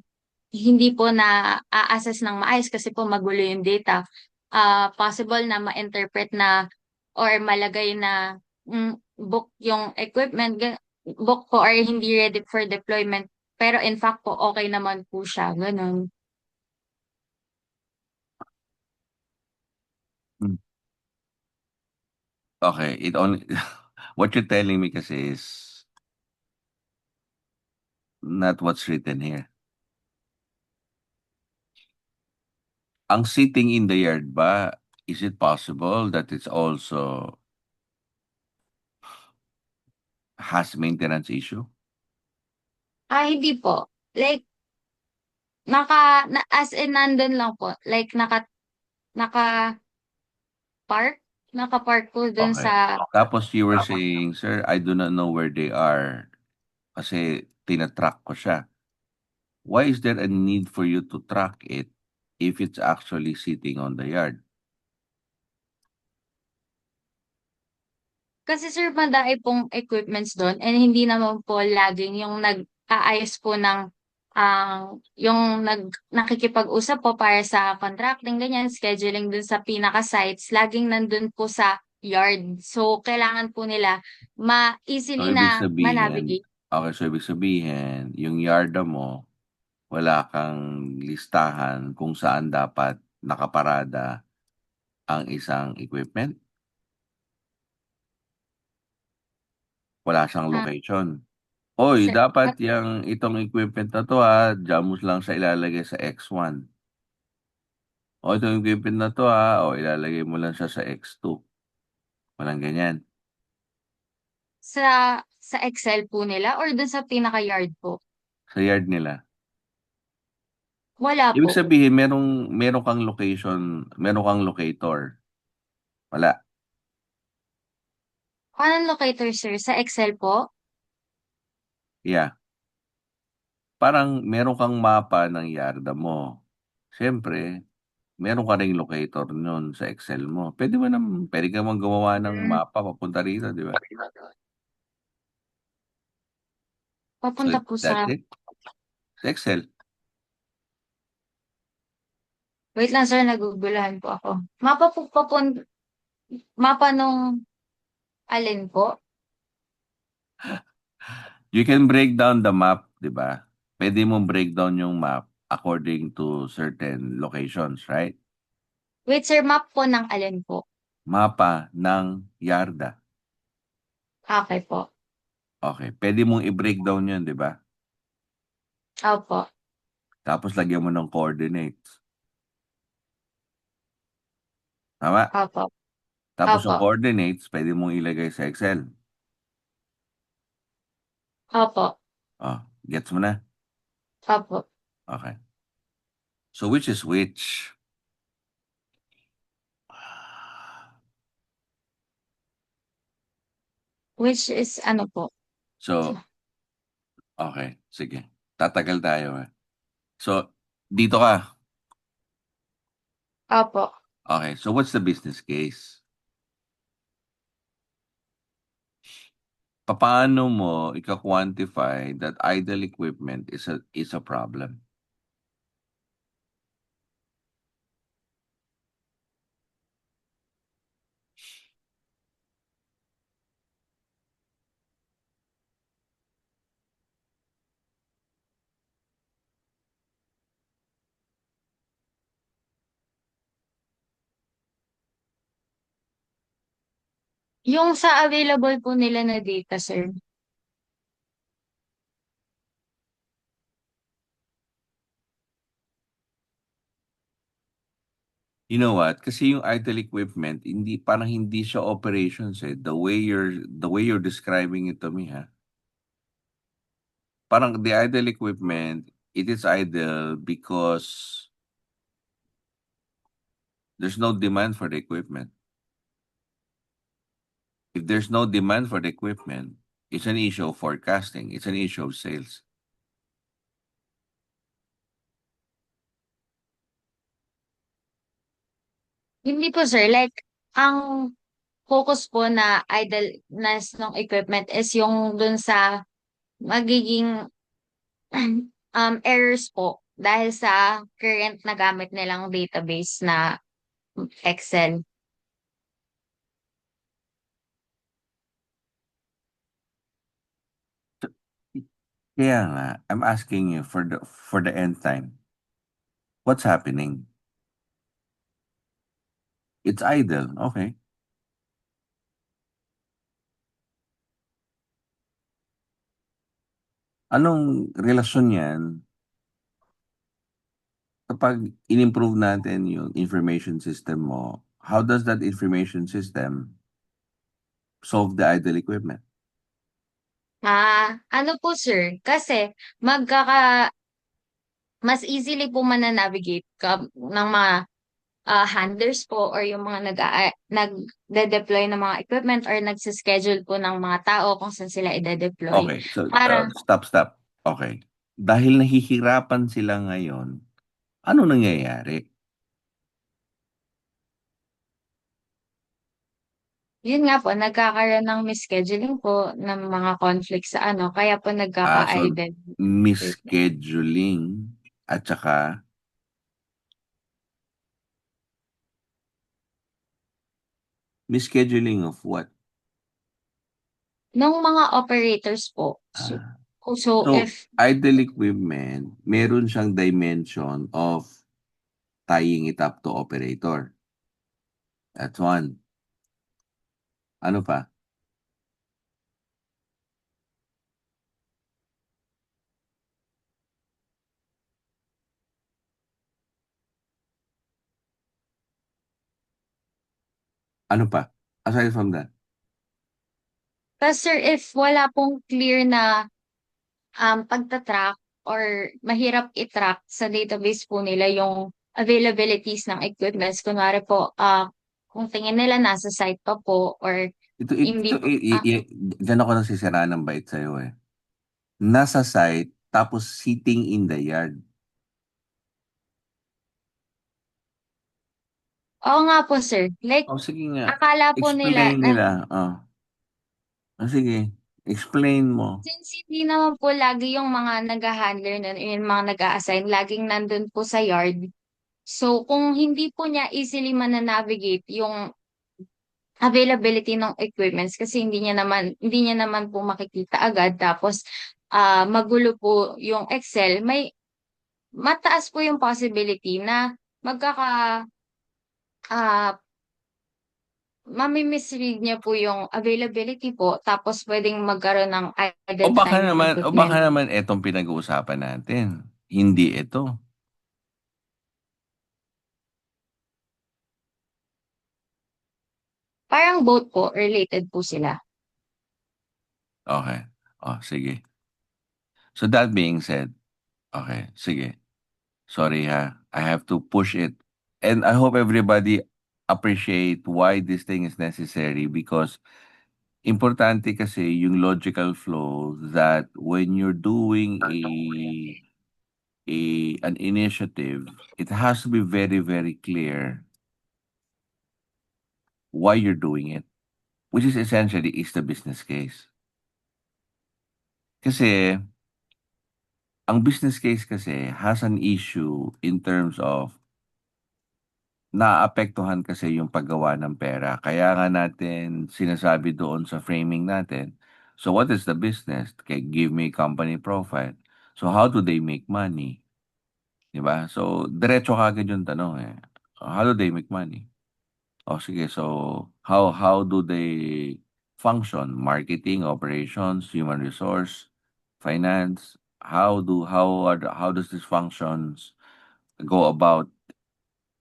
hindi po na a-assess ng maayos kasi po magulo yung data. Possible na ma-interpret na or malagay na book yung equipment, book po or hindi ready for deployment. Pero in fact po, okay naman po siya. Ganun. Hmm. Okay, what you're telling me kasi is not what's written here. Ang sitting in the yard ba, is it possible that it's also has maintenance issue? Hindi po. Like, as in nandun lang po. Like, naka-park, naka-park po dun Okay. sa, Tapos you were saying, sir, I do not know where they are kasi tinatrack ko siya. Why is there a need for you to track it if it's actually sitting on the yard? Kasi sir, madami pong equipments doon and hindi naman po laging yung nag-aayos po ng yung nakikipag-usap po para sa contracting, ganyan, scheduling dun sa pinaka-sites, laging nandun po sa yard. So, kailangan po nila So, easily ibig na sabihin, ma-navigate. okay, so ibig sabihin, yung yarda mo, wala kang listahan kung saan dapat nakaparada ang isang equipment? Wala siyang Ah, location. Oy, sir, dapat itong equipment na to diyan mo lang siya ilalagay sa X1. O itong equipment na to o ilalagay mo lang siya sa X2. Walang ganyan. sa Excel po nila or dun sa pinaka-yard po? Sa yard nila. Wala Ibig po. sabihin, meron kang location, meron kang locator. Wala. Anong locator, sir? Sa Excel po? Yeah. Parang meron kang mapa ng yarda mo. Siyempre, meron ka ring locator nun sa Excel mo. Pwede ka mang gumawa ng Hmm. mapa papunta rito, di ba? So, Papunta po sa... that's it. Sa Excel. Wait lang, sir. Nagugulahan po ako. Mapa nung alin po? You can break down the map, di ba? Pwede mong break down yung map according to certain locations, right? Wait, sir. Map po ng alin po? Mapa ng yarda. Okay po. Okay. Pwede mong i-breakdown yun, di ba? Opo. Tapos lagyan mo ng coordinates. Tama? Opo. Tapos Opo. yung coordinates, pwede mong ilagay sa Excel. Opo. Oh, gets mo na? Opo. Okay. So which is which? Which is ano po? So, okay. Sige. Tatagal tayo. So, dito ka. Opo. Okay. So what's the business case? Paano mo ika-quantify that idle equipment is a problem? Yung sa available po nila na data, sir. You know what? Kasi yung idle equipment, parang hindi siya operations eh. The way you're describing it to me, ha? Parang the idle equipment, it is idle because there's no demand for the equipment. If there's no demand for the equipment, it's an issue of forecasting. It's an issue of sales. Hindi po, sir. Like, ang focus po na idleness ng equipment is yung dun sa magiging errors po dahil sa current na gamit nilang database na Excel. Kaya nga, I'm asking you for the end time. What's happening? It's idle. Okay. Anong relasyon yan kapag in-improve natin yung information system mo? How does that information system solve the idle equipment? Ano po, sir? Kasi mas easily po navigate ng mga handlers po or yung mga nagde-deploy ng mga equipment or nagsischedule po ng mga tao kung saan sila ide-deploy. Okay, so Para stop. Okay. Dahil nahihirapan sila ngayon, ano nangyayari? Yun nga po, nagkakaroon ng misscheduling po ng mga conflict sa ano, kaya po So nagkaka-identity. misscheduling at saka misscheduling of what? Nung mga operators po. Ah, So So, if, idle equipment, meron siyang dimension of tying it up to operator. That's one. Ano pa? Ano pa? Aside from that. tas sir, if wala pong clear na pagtatrack or mahirap i-track sa database po nila yung availabilities ng equipments. Kunwari po, kung tingin nila nasa site pa po or hindi po, Diyan ako nasisiraan ng bait sa'yo eh. Nasa site, tapos sitting in the yard. oo nga po sir. Like, Oh, sige nga. akala po nila Explain na nila. Oh. Oh, sige. Explain mo. since hindi naman po lagi yung mga nag-handler na yung mga nag-a-assign, laging nandun po sa yard. So, kung hindi po niya easily mananavigate yung availability ng equipments kasi hindi niya naman po makikita agad tapos magulo po yung Excel, may mataas po yung possibility na magkaka ah mami-misread niya po yung availability po tapos pwedeng magkaroon ng O idle baka time yung naman, o baka equipment. naman etong pinag-uusapan natin. Hindi ito. Parang both po related po sila. Okay. Oh, sige. So that being said, okay, sige. Sorry ha. I have to push it. And I hope everybody appreciate why this thing is necessary because importante kasi yung logical flow that when you're doing an initiative, it has to be very, very clear why you're doing it, which is essentially is the business case. Kasi ang business case kasi has an issue in terms of naapektuhan kasi yung paggawa ng pera. Kaya nga natin sinasabi doon sa framing natin, so what is the business? Okay, give me company profile. So how do they make money? 'Di ba? So diretso kaagad yung tanong eh. How do they make money? O sige, so how do they function? Marketing, operations, human resource, finance? How does these functions go about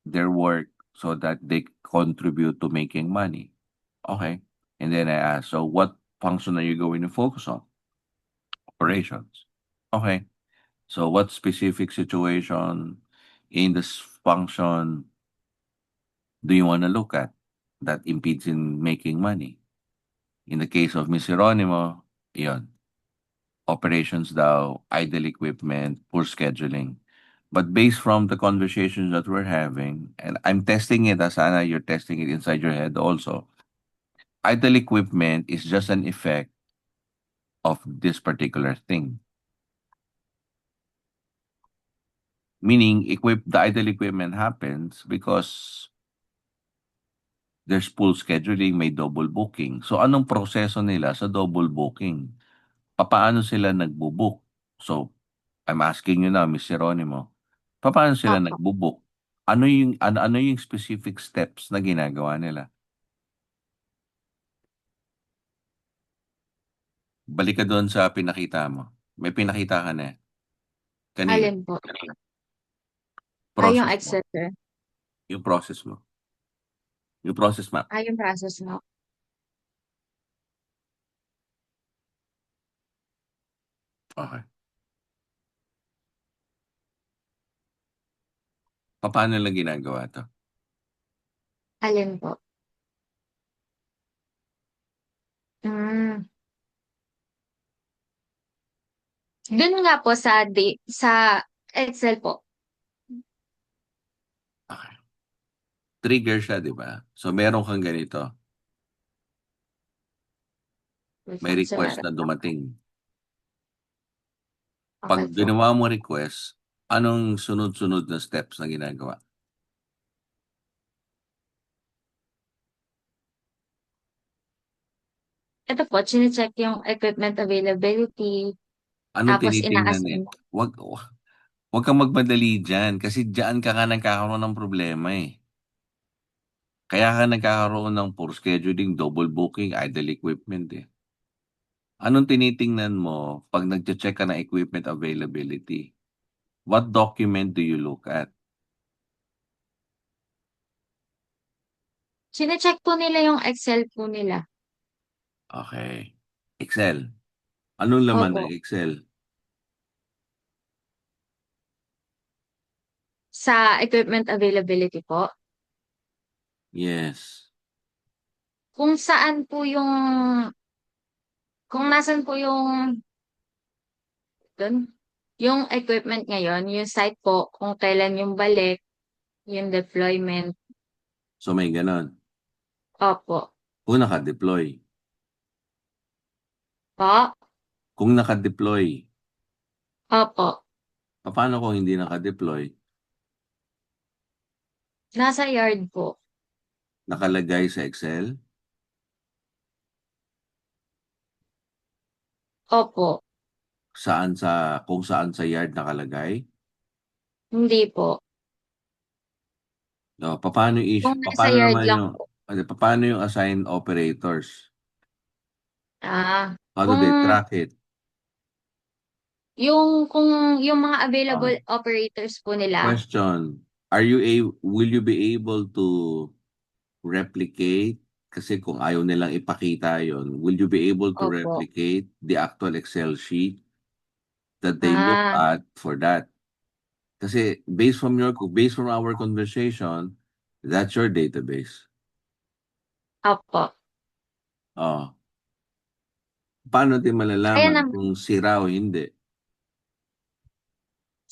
their work so that they contribute to making money? Okay. And then I ask, so what function are you going to focus on? Operations. Okay. So what specific situation in this function do you want to look at that impedes in making money? In the case of Miss Hieronimo, yun, operations daw, idle equipment, poor scheduling. But based from the conversations that we're having, and I'm testing it, Asana, you're testing it inside your head also. Idle equipment is just an effect of this particular thing. Meaning, the idle equipment happens because there's pool scheduling, may double booking. So, anong proseso nila sa double booking? Papaano sila nagbo-book? So, I'm asking you now, Miss Jeronimo, paano sila Opo. nagbo-book? Ano yung specific steps na ginagawa nila? Balik ka doon sa pinakita mo. May pinakita ka na eh. Kanina. Alin po? Yung Process mo. Excel sir. Yung process mo. Yung process map. Yung process mo. Okay. Paano nila ginagawa to? Alin po? Mm. Dun nga po sa Excel po. Okay. Trigger siya, di ba? So, meron kang ganito. May request na dumating. Pag Okay po. ginawa mo request, anong sunod-sunod na steps na ginagawa? Ito po, chine-check yung equipment availability, Anong tapos tinitingnan ina-assign. Wag kang magmadali dyan kasi dyan ka nga nagkakaroon ng problema eh. Kaya ka nagkakaroon ng poor scheduling, double booking, idle equipment eh. Anong tinitingnan mo pag nag-check ka ng equipment availability? What document do you look at? Chine-check po nila yung Excel po nila. Okay. Excel. Anong laman Opo. ng Excel? Sa equipment availability po. Yes. Kung saan po kung nasan po dun, yung equipment ngayon, yung site po, kung kailan yung balik, yung deployment. So may ganon. Opo. Kung naka-deploy. Po. Kung naka-deploy. Opo. Paano kung hindi naka-deploy? Nasa yard po. Nakalagay sa Excel? Opo. Kung saan sa yard nakalagay? Hindi po. No, Kung nasa paano yard naman lang yung po. paano yung assigned operators? Ah, How do kung they track it? kung yung mga Ah, available operators po nila. question. Will you be able to replicate? Kasi kung ayaw nilang ipakita yon, will you be able to Opo. replicate the actual Excel sheet that they look Ah, at for that? Kasi based from our conversation, that's your database. opo. Oh, paano din Kaya malalaman naman, kung sira o hindi?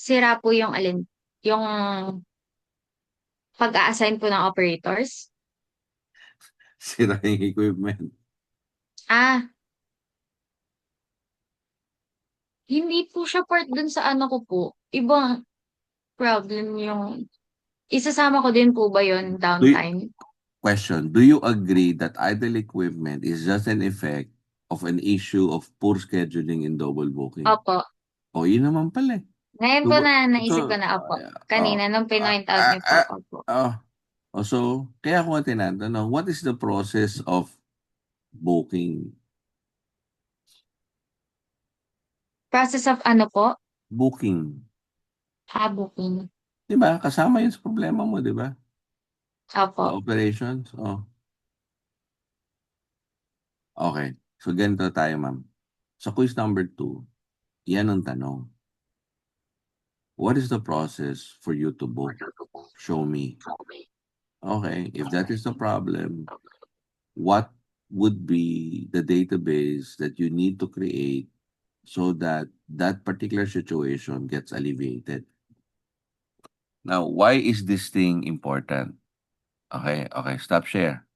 sira po yung alin, yung pag-a-assign po ng operators. Sira yung equipment. Ah, hindi po siya part dun sa ano ko po. Ibang problem yung, isasama ko din po ba yun Do you, downtime? Question, do you agree that idle equipment is just an effect of an issue of poor scheduling and double booking? Opo. O, yun naman pala eh. Ngayon po So, na naisip ko so, na opo. oh, Kanina nung ah, pinoint out ah, niyo po, ah, opo. oh, so, kaya ako nga tinatanong, what is the process of booking? Process of ano po? Booking. Booking. Di ba? Kasama yun sa problema mo, di ba? Opo. Sa operations. Oh, okay. So, ganito tayo, ma'am. Sa quiz number 2, yan ang tanong. What is the process for you to book? Show me. Okay, if that is the problem, what would be the database that you need to create so that that particular situation gets alleviated? Now, why is this thing important? Okay, stop share.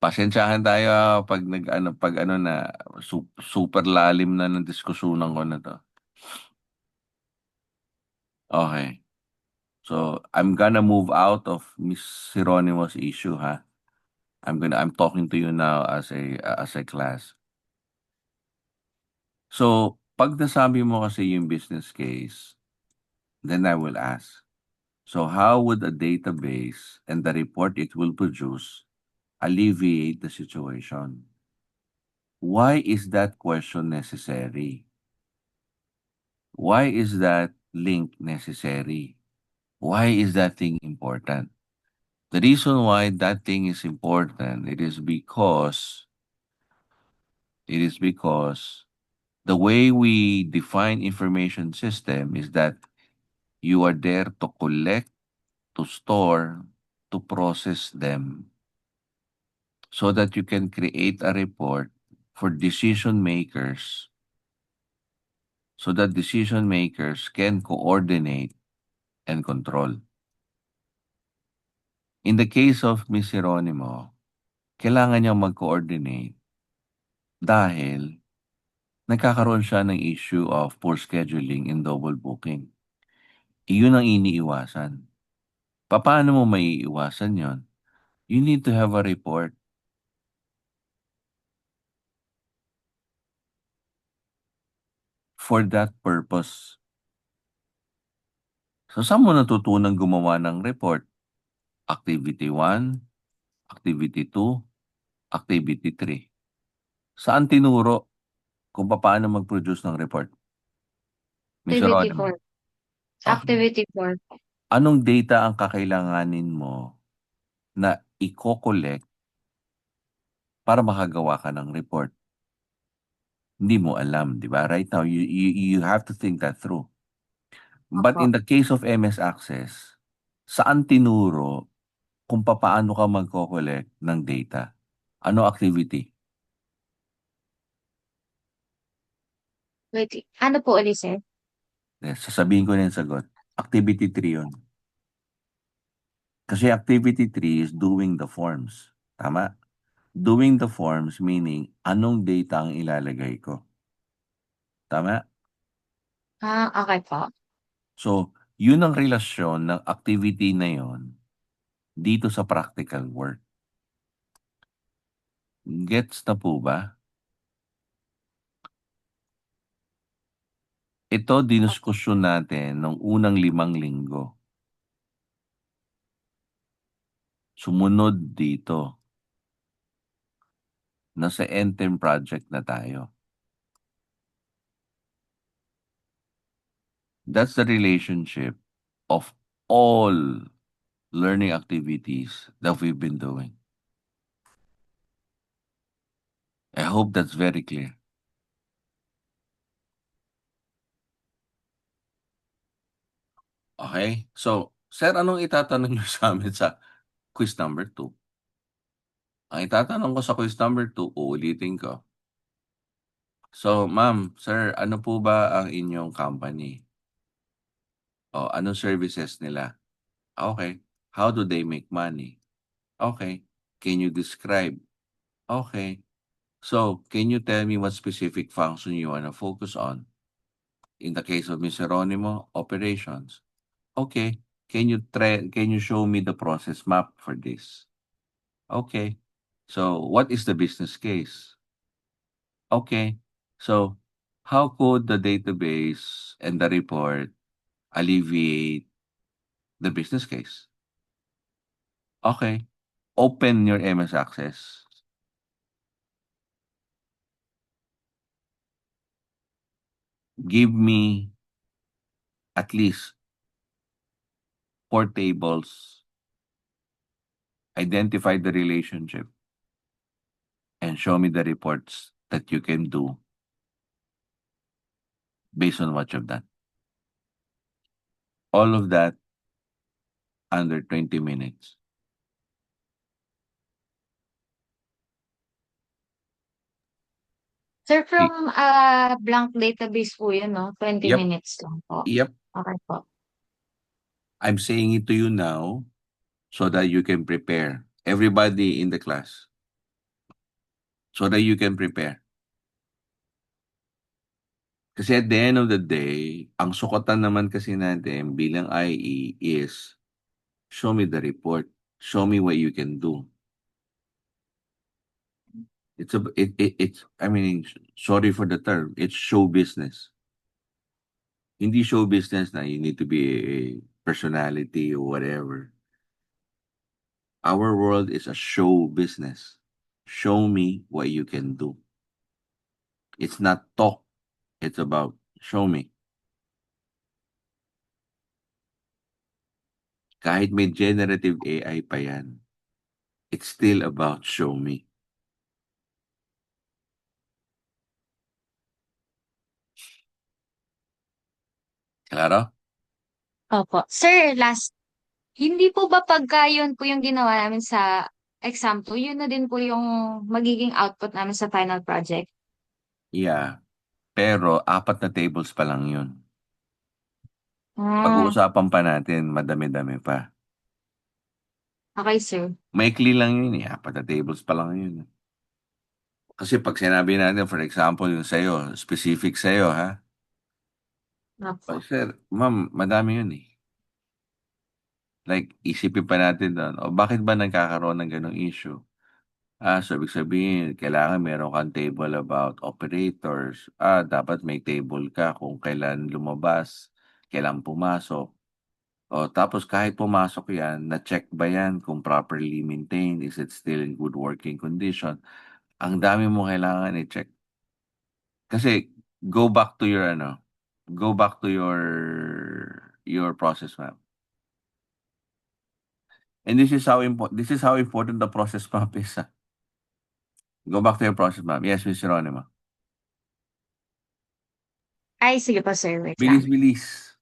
Pasensyahan tayo pag ano na super lalim na ng diskusyunan ko na to. Okay. So, I'm gonna move out of Miss Hieronimo's issue, ha? I'm talking to you now as a class. So, pag nasabi mo kasi yung business case, then I will ask. So, how would a database and the report it will produce alleviate the situation? Why is that question necessary? Why is that link necessary? Why is that thing important? The reason why that thing is important, it is because the way we define information system is that you are there to collect, to store, to process them so that you can create a report for decision makers so that decision makers can coordinate and control. In the case of Miss Hieronimo, kailangan niyang mag-coordinate dahil nagkakaroon siya ng issue of poor scheduling and double booking. Iyon ang iniiwasan. Paano mo maiiwasan yon? You need to have a report. For that purpose. So, saan mo natutunang gumawa ng report? Activity 1, Activity 2, Activity 3. Saan tinuro kung paano mag-produce ng report? Mr. Activity Rodham. 4. Okay. Activity 4. Anong data ang kakailanganin mo na i-collect para makagawa ka ng report? Hindi mo alam, di ba? Right now, you have to think that through. But Opo. in the case of MS Access, saan tinuro kung paano ka magko-collect ng data? Ano activity? Wait, ano po ulit, sir? Yes, sasabihin ko na yung sagot. Activity 3 yun. Kasi activity 3 is doing the forms. Tama? Doing the forms meaning anong data ang ilalagay ko. Tama? Okay po. So, yun ang relasyon ng activity na yon dito sa practical work. Gets na po ba? Ito dinuskusyon natin nung unang 5 linggo. Sumunod dito. Nasa end-term project na tayo. That's the relationship of all learning activities that we've been doing. I hope that's very clear. Okay? So, sir, anong itatanong niyo sa amin sa quiz number 2? Ang itatanong ko sa quiz number 2, uulitin ko. So, ma'am, sir, ano po ba ang inyong company? O, anong services nila? Okay. How do they make money? Okay. Can you describe? Okay. So, can you tell me what specific function you want to focus on? In the case of Ms. Geronimo, operations. Okay. Can you show me the process map for this? Okay. So, what is the business case? Okay. So, how could the database and the report alleviate the business case? Okay. Open your MS Access. Give me at least 4 tables. Identify the relationship and show me the reports that you can do based on what you've done. All of that under 20 minutes. Sir, from blank database po yun, no? 20 Yep. minutes lang po. Yep. Okay po. I'm saying it to you now so that you can prepare. Everybody in the class. So that you can prepare. Kasi at the end of the day, ang sukatan naman kasi natin bilang IE is show me the report. Show me what you can do. It's I mean, sorry for the term, it's show business. Hindi show business na you need to be a personality or whatever. Our world is a show business. Show me what you can do. It's not talk. It's about show me. Kahit may generative AI pa yan, it's still about show me. Klaro? Opo. Sir, last, hindi po ba pagka yun po yung ginawa namin sa exam 2, yun na din po yung magiging output namin sa final project? Yeah. Pero 4 na tables pa lang yun. Ah, Pag-uusapan pa natin, madami-dami pa. okay, sir. Maikli lang yun eh. 4 na tables pa lang yun. Kasi pag sinabi natin, for example, yung sa'yo, specific sa'yo, ha? Opo. Oh, sir, ma'am, madami yun eh. Like, isipin pa natin doon, o bakit ba nagkakaroon ng ganong issue? So ibig sabihin, kailangan meron kang table about operators. Dapat may table ka kung kailan lumabas, kailan pumasok. O tapos kahit pumasok yan, na-check ba yan kung properly maintained? Is it still in good working condition? Ang dami mo kailangan i-check. Kasi go back to your go back to your process map. And this is how important the process map is. Go back to your process map. Yes, Miss Geronimo. Ay, sige po sir, wait lang. Bilis-bilis.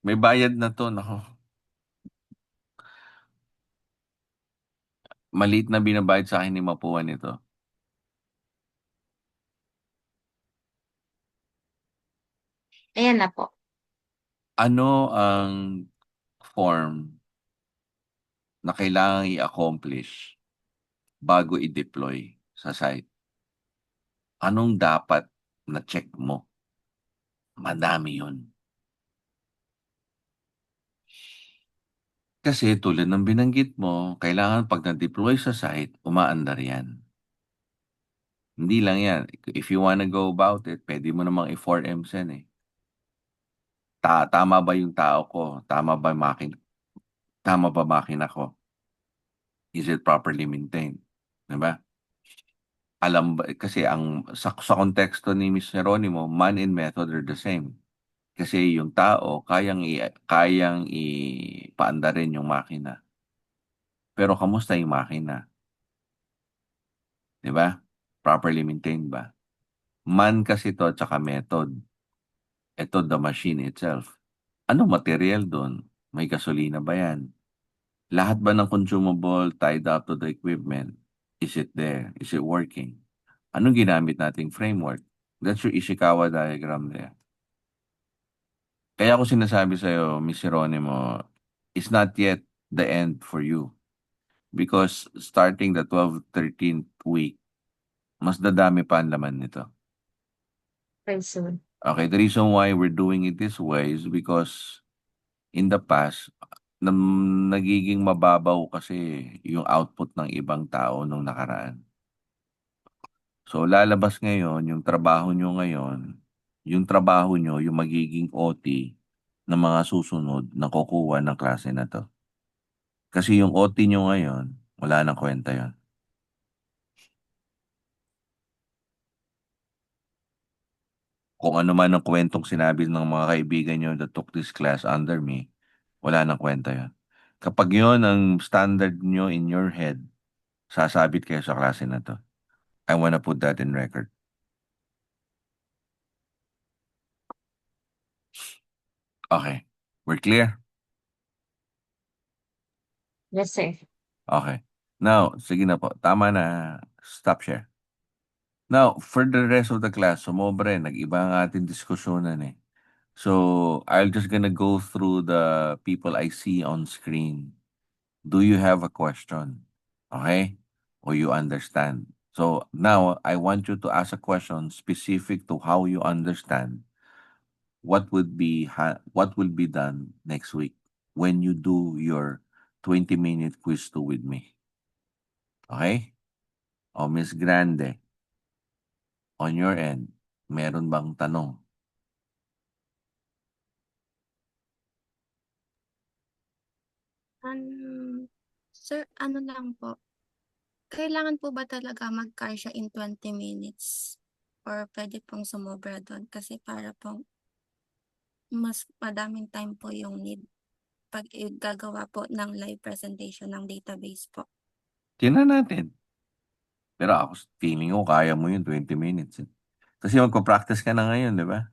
May bayad na to, nako. Maliit na binabayad sa akin ni Mapuan ito. Ayan na po. Ano ang form na kailangang i-accomplish bago i-deploy sa site? Anong dapat na check mo? Madami yun. Kasi tulad ng binanggit mo, kailangan pag na-deploy sa site, umaandar yan. Hindi lang yan. If you wanna go about it, pwede mo namang i-4Ms yan eh. Tama ba yung tao ko? Tama ba makina ko? Is it properly maintained? Diba? Alam ba, kasi sa konteksto ni Miss Jeronimo, man and method are the same. Kasi yung tao, kayang ipaandarin yung makina. Pero kamusta yung makina? Diba? Properly maintained ba? Man kasi to, tsaka method. Ito, the machine itself. Anong material doon? May gasolina ba yan? Lahat ba ng consumable tied up to the equipment? Is it there? Is it working? Anong ginamit nating framework? That's your Ishikawa diagram there. Kaya ako sinasabi sa'yo, Miss Jeronimo, it's not yet the end for you. Because starting the 12th, 13th week, mas dadami pa ang laman nito. Very soon. Okay, the reason why we're doing it this way is because in the past, nagiging mababaw kasi yung output ng ibang tao nung nakaraan. So lalabas ngayon, yung trabaho nyo, yung magiging OT ng mga susunod na kukuha ng klase na to. Kasi yung OT nyo ngayon, wala nang kwenta yon. Kung ano man ang kwentong sinabi ng mga kaibigan nyo that took this class under me, wala nang kwenta yon. Kapag yon ang standard nyo in your head, sasabit kayo sa klase na to. I wanna put that in record. Okay. We're clear? Yes, sir. Okay. Now, sige na po. Tama na. Stop share. Now, for the rest of the class, sumobra nag-iba ang ating diskusyonan eh. So, I'll just gonna go through the people I see on screen. Do you have a question? Okay? Or you understand? So, now, I want you to ask a question specific to how you understand what what will be done next week when you do your 20-minute quiz 2 with me. Okay? O Miss Grande, on your end, meron bang tanong? Sir, ano lang po, kailangan po ba talaga mag-kasya in 20 minutes? Or pwede pong sumobra doon? Kasi para pong mas madaming time po yung need pag gagawa po ng live presentation ng database po. Tingnan natin. Pero ako, feeling ko, kaya mo yun 20 minutes. Eh. Kasi magpa-practice ka na ngayon, di ba?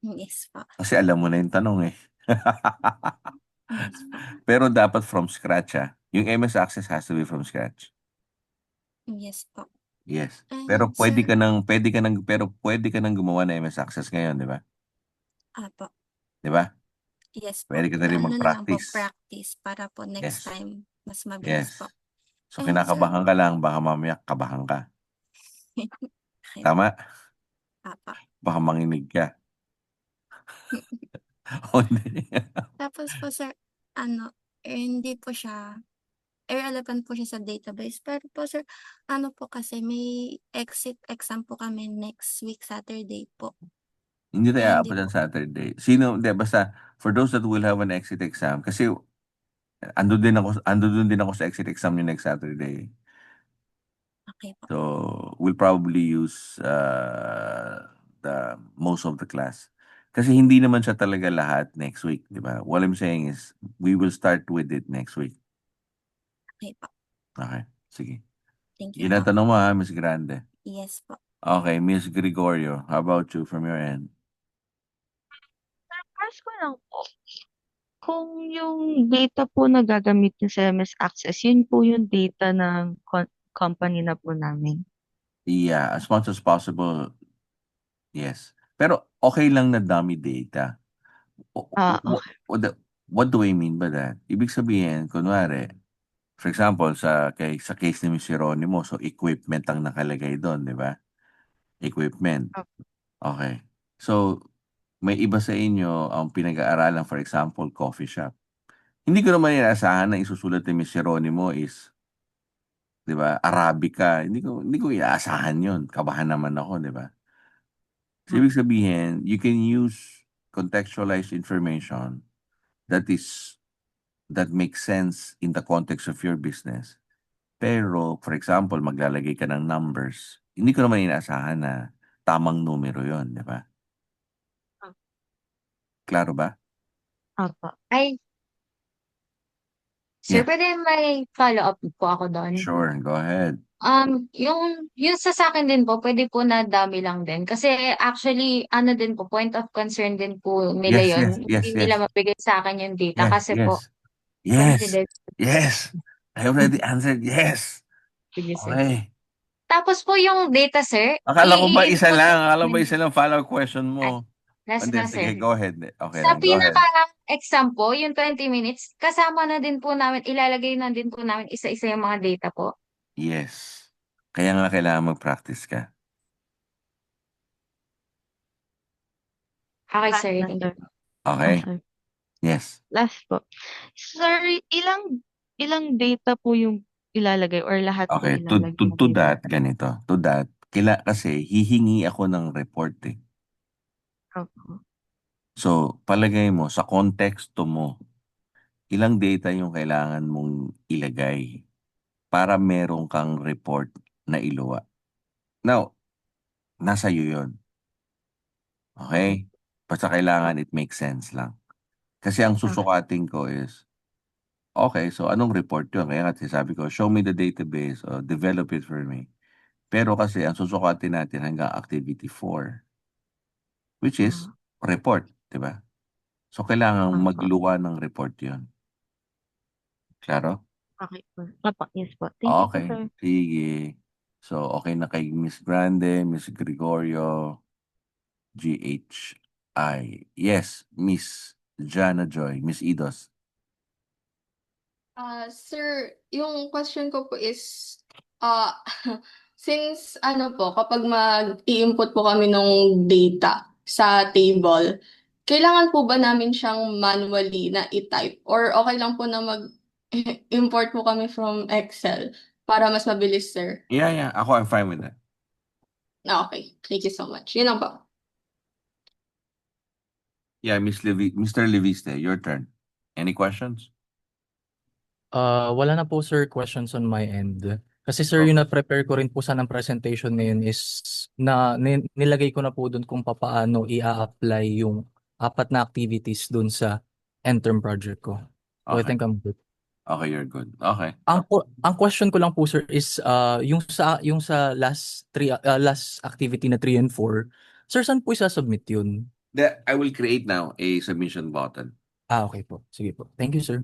Yes po. Kasi alam mo na yung tanong eh. Yes po. Pero dapat from scratch ah. Yung MS Access has to be from scratch. Yes po. Yes. Pero And sir, pwede ka nang gumawa ng MS Access ngayon, di ba? apo. Di ba? Yes po. Pwede ka na rin Ano na lang po, mag-practice. practice para po next Yes. time mas mabilis Yes. po. So Ayun, sir. kinakabahan ka lang, baka mamaya kabahan ka. Okay, Tama? papa. Baka manginig ka. O hindi. Tapos po, sir, ano, hindi po siya irrelevant po siya sa database. Pero po, sir, ano po kasi may exit exam po kami next week, Saturday po. Hindi tayo Kaya hindi aabutan po. Saturday. Hindi, basta for those that will have an exit exam, kasi ando din ako sa exit exam ni next Saturday. Okay po. So, we'll probably use the most of the class. Kasi hindi naman siya talaga lahat next week, di ba? What I'm saying is, we will start with it next week. Okay po. Okay, sige. Thank you Yun ang po. tanong mo ha, Miss Grande. Yes po. Okay, Miss Gregorio, how about you from your end? Ask ko lang po, kung yung data po na gagamit niyo sa MS Access, yun po yung data ng company na po namin. Yeah, as much as possible, yes. Pero okay lang na dummy data. Okay. What do I mean by that? Ibig sabihin, kunwari, for example, sa case ni Miss Jeronimo, so equipment ang nakalagay doon, di ba? Equipment. Okay. Okay. So, may iba sa inyo ang pinag-aaralan, for example, coffee shop. Hindi ko naman inaasahan na isusulat ni Miss Jeronimo is, di ba, Arabica. Hindi ko inaasahan yun. Kabahan naman ako, di ba? So, ibig sabihin, you can use contextualized information that that makes sense in the context of your business. Pero, for example, maglalagay ka ng numbers. Hindi ko naman inaasahan na tamang numero yon, di ba? Klaro ba? Opo. Ay, sir, Yeah, pwede may follow-up po ako doon. sure. Go ahead. Yung sa akin din po, pwede po na dami lang din. Kasi actually, ano din po, point of concern din po nila Yes, yes, yon. yes, Hindi yes. nila mabigay sa akin yung data Yes, kasi po, yes. Yes. confidential. Yes. I already answered yes. Sige, sir. Okay. Tapos po yung data, sir, Akala ko ba isa i-input lang? Akala ko ba namin. isa lang follow-up question Ay, mo? last Hindi, na, sige, sir. go ahead. Okay Sa lang, go ahead. pinaka-exam po, yung 20 minutes, kasama na din po namin, ilalagay na din po namin isa-isa yung mga data po. Yes. Kaya nga kailangan mag-practice ka. Okay, Last sir. na, Thank sir. you. Okay? Sir. Yes. Last po. Sir, ilang data po yung ilalagay or lahat po Okay, to, ilalagay to, na to data? that, ganito. To that, kasi hihingi ako ng report eh. Opo. So, palagay mo, sa konteksto mo, ilang data yung kailangan mong ilagay para meron kang report na iluwa. Now, nasa iyo yun. Okay. Okay? Basta kailangan it makes sense lang. Kasi ang Okay. susukatin ko is, okay, so anong report yun? Kaya nga sabi ko, show me the database or develop it for me. Pero kasi ang susukatin natin hanggang activity 4, which is Ah, report, di ba? So, kailangan Opo. magluwa ng report yun. Klaro? Okay po. Opo, yes po. Thank you po, Okay, sir. sige. So, okay na kay Miss Grande, Miss Gregorio, GHI. Yes, Miss Jana Joy, Miss Idos. Sir, yung question ko po is, ah, since ano po, kapag mag-i-input po kami ng data sa table, kailangan po ba namin siyang manually na i-type? Or okay lang po na mag-import po kami from Excel para mas mabilis, sir? Yeah. I'm fine with that. Okay. Thank you so much. Yun lang po. Yeah, Mr. Leviste, your turn. Any questions? Wala na po sir questions on my end. Kasi sir, Oh, yung na-prepare ko rin po sa ng presentation ngayon is nilagay ko na po doon kung paano i-apply yung 4 na activities doon sa end-term project ko. So I okay. think I'm good. Okay, you're good. Okay. Ang question ko lang po sir is yung sa last activity na 3 and 4, sir, saan po isa-submit yun? I will create now a submission button. Okay po. Sige po. Thank you sir.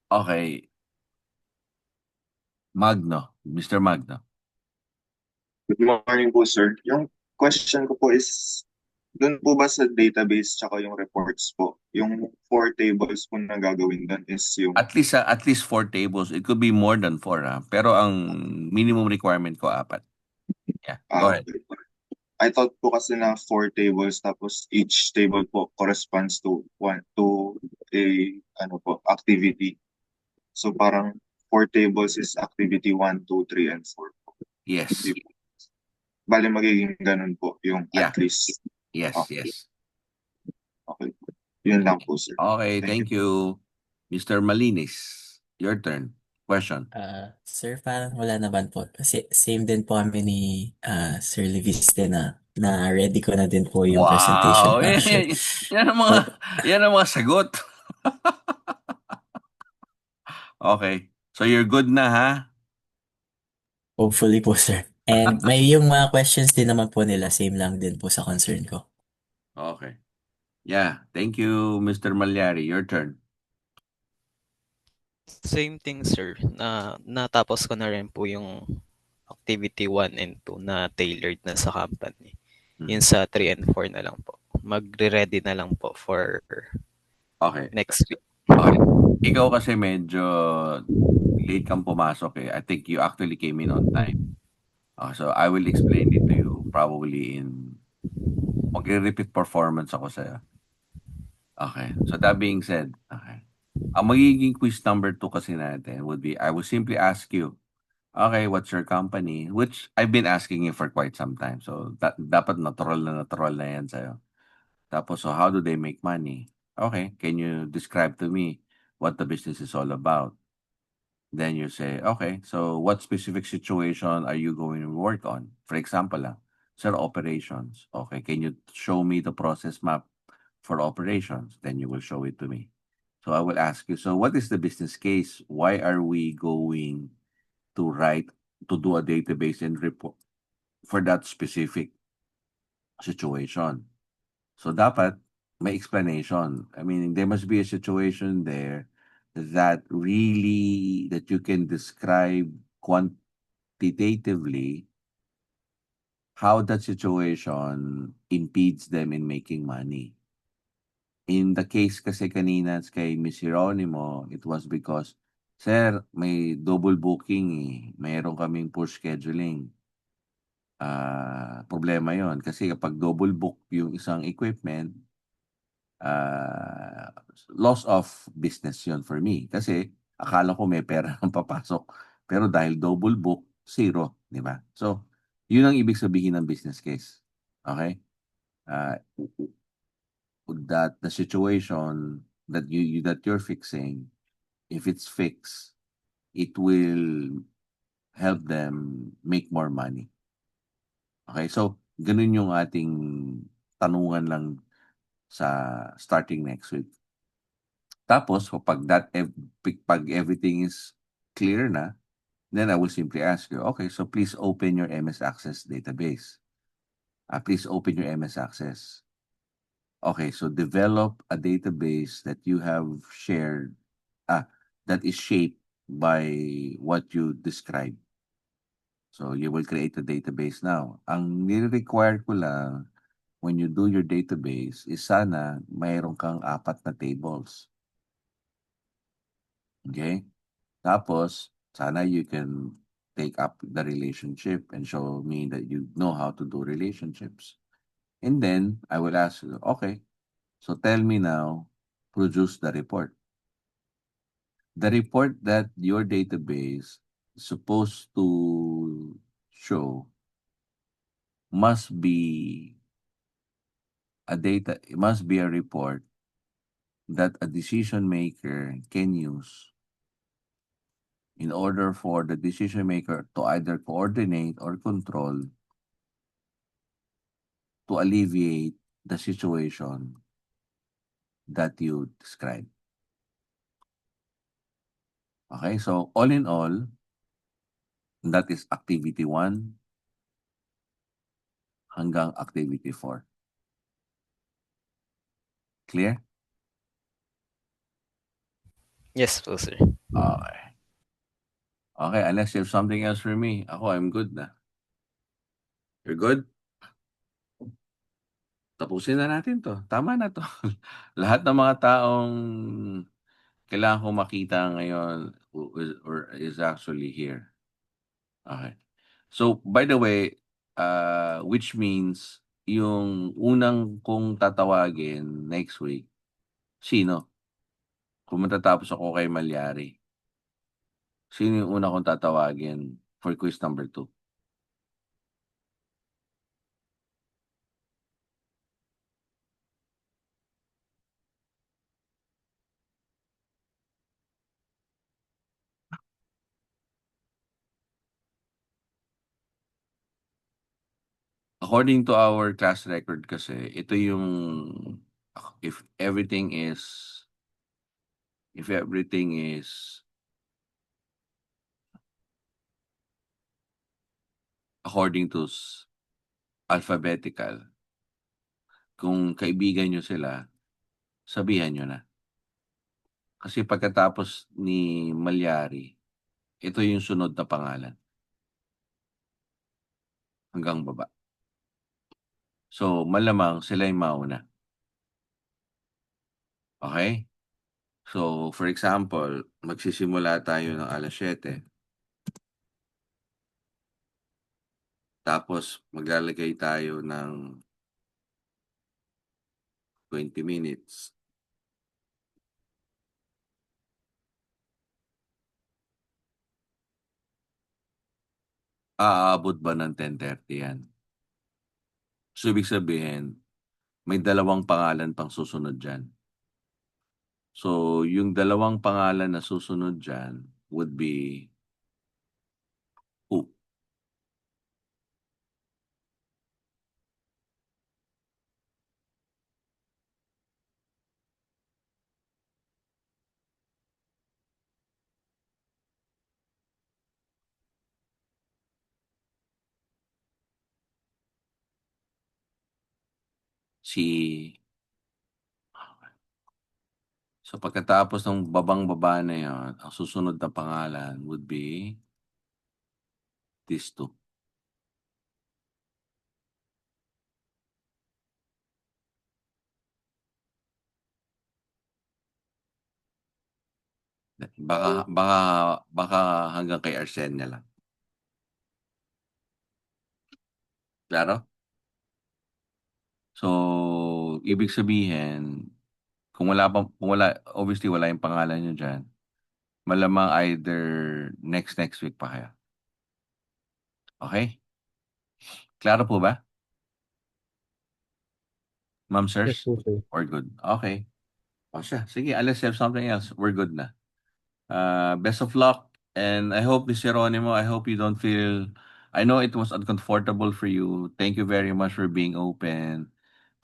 Okay. Magno, Mr. Magno. Good morning po, sir. Yung question ko po is, Doon po ba sa database tsaka yung reports po, yung 4 tables po na gagawin doon is yung At least 4 tables. It could be more than 4, ha? Pero ang minimum requirement ko 4. Yeah, go ahead. okay. I thought po kasi na 4 tables tapos each table po corresponds to a ano po activity. So parang 4 tables is activity 1, 2, 3, and 4 po. Yes. Hindi po. Bali magiging ganun po yung Yeah. at least. Yes, Okay. yes. Okay. Yun lang po, sir. Okay, thank you. Mr. Malinis, your turn. Question. Sir, parang wala naman po. Kasi same din po kami ni Sir Leviste na ready ko na din po yung presentation Wow! actually. Yan ang mga sagot. Okay. So you're good na, ha? Hopefully po, sir. And may yung mga questions din naman po nila, same lang din po sa concern ko. Okay. Yeah. Thank you, Mr. Malyari. Your turn. Same thing, sir. Natapos ko na rin po yung activity 1 and 2 na tailored na sa company. Yung sa 3 and 4 na lang po. Magre-ready na lang po for Okay. next week. Okay. Ikaw kasi medyo late kang pumasok eh. I think you actually came in on time. So I will explain it to you probably in magre-repeat performance ako sa'yo. Okay. So that being said, okay. Ang magiging quiz number 2 kasi natin would be, I will simply ask you, okay, what's your company? Which I've been asking you for quite some time. So dapat natural na yan sa'yo. Tapos, so how do they make money? Okay, can you describe to me what the business is all about? Then you say, okay, so what specific situation are you going to work on? For example, sir, operations. Okay, can you show me the process map for operations? Then you will show it to me. So I will ask you, so what is the business case? Why are we going to do a database and report for that specific situation? So dapat may explanation. I mean, there must be a situation there that you can describe quantitatively how that situation impedes them in making money. In the case kasi kanina kay Miss Hieronimo, it was because, sir, may double booking eh. Mayroon kaming push scheduling. Problema yon kasi kapag double book yung isang equipment, loss of business yon for me. Kasi akala ko may pera ng papasok. Pero dahil double book, zero. Di ba? So, yun ang ibig sabihin ng business case. Okay? That the situation that you're fixing, if it's fixed, it will help them make more money. Okay? So, ganun yung ating tanungan lang sa starting next week. Tapos, pag everything is clear na, then I will simply ask you, okay, so please open your MS Access database. Please open your MS Access. Okay, so develop a database that you have shared, that is shaped by what you described. So you will create a database now. Ang nire-require ko lang when you do your database is sana mayroon kang 4 na tables. Okay? Tapos, sana you can take up the relationship and show me that you know how to do relationships. And then, I will ask you, okay, so tell me now, produce the report. The report that your database is supposed to show must be it must be a report that a decision maker can use in order for the decision maker to either coordinate or control to alleviate the situation that you describe. Okay, so all in all, that is activity 1 hanggang activity 4. Clear? Yes po, sir. Okay. Okay, unless you have something else for me, I'm good na. You're good? tapusin na natin 'to. Tama na 'to. Lahat ng mga taong kailangan kong makita ngayon or is actually here. Okay. So, by the way, which means yung unang kong tatawagin next week, sino? Kung matatapos ako kay Malyari, sino yung una kong tatawagin for quiz number 2? According to our class record kasi, ito yung if everything is if everything is according to alphabetical, kung kaibigan nyo sila, sabihan nyo na. Kasi pagkatapos ni Malyari, ito yung sunod na pangalan hanggang baba. So, malamang sila yung mauna. Okay? So, for example, magsisimula tayo ng 7:00. Tapos, maglalagay tayo ng 20 minutes. Aabot ba ng 10:30 yan? So, ibig sabihin, may dalawang pangalan pang susunod dyan. So, yung dalawang pangalan na susunod dyan would be who? Si So pagkatapos ng babang-baba na yon, ang susunod na pangalan would be these two. Baka hanggang kay Arsenia lang. Klaro? So, ibig sabihin, kung obviously wala yung pangalan nyo dyan, malamang either next week pa kaya. Okay? Klaro po ba? Ma'am, sirs? Yes po, sir. We're good. Okay. O siya, sige, unless you have something else, we're good na. Best of luck, and I hope, Miss Geronimo, I hope you don't feel, I know it was uncomfortable for you. Thank you very much for being open.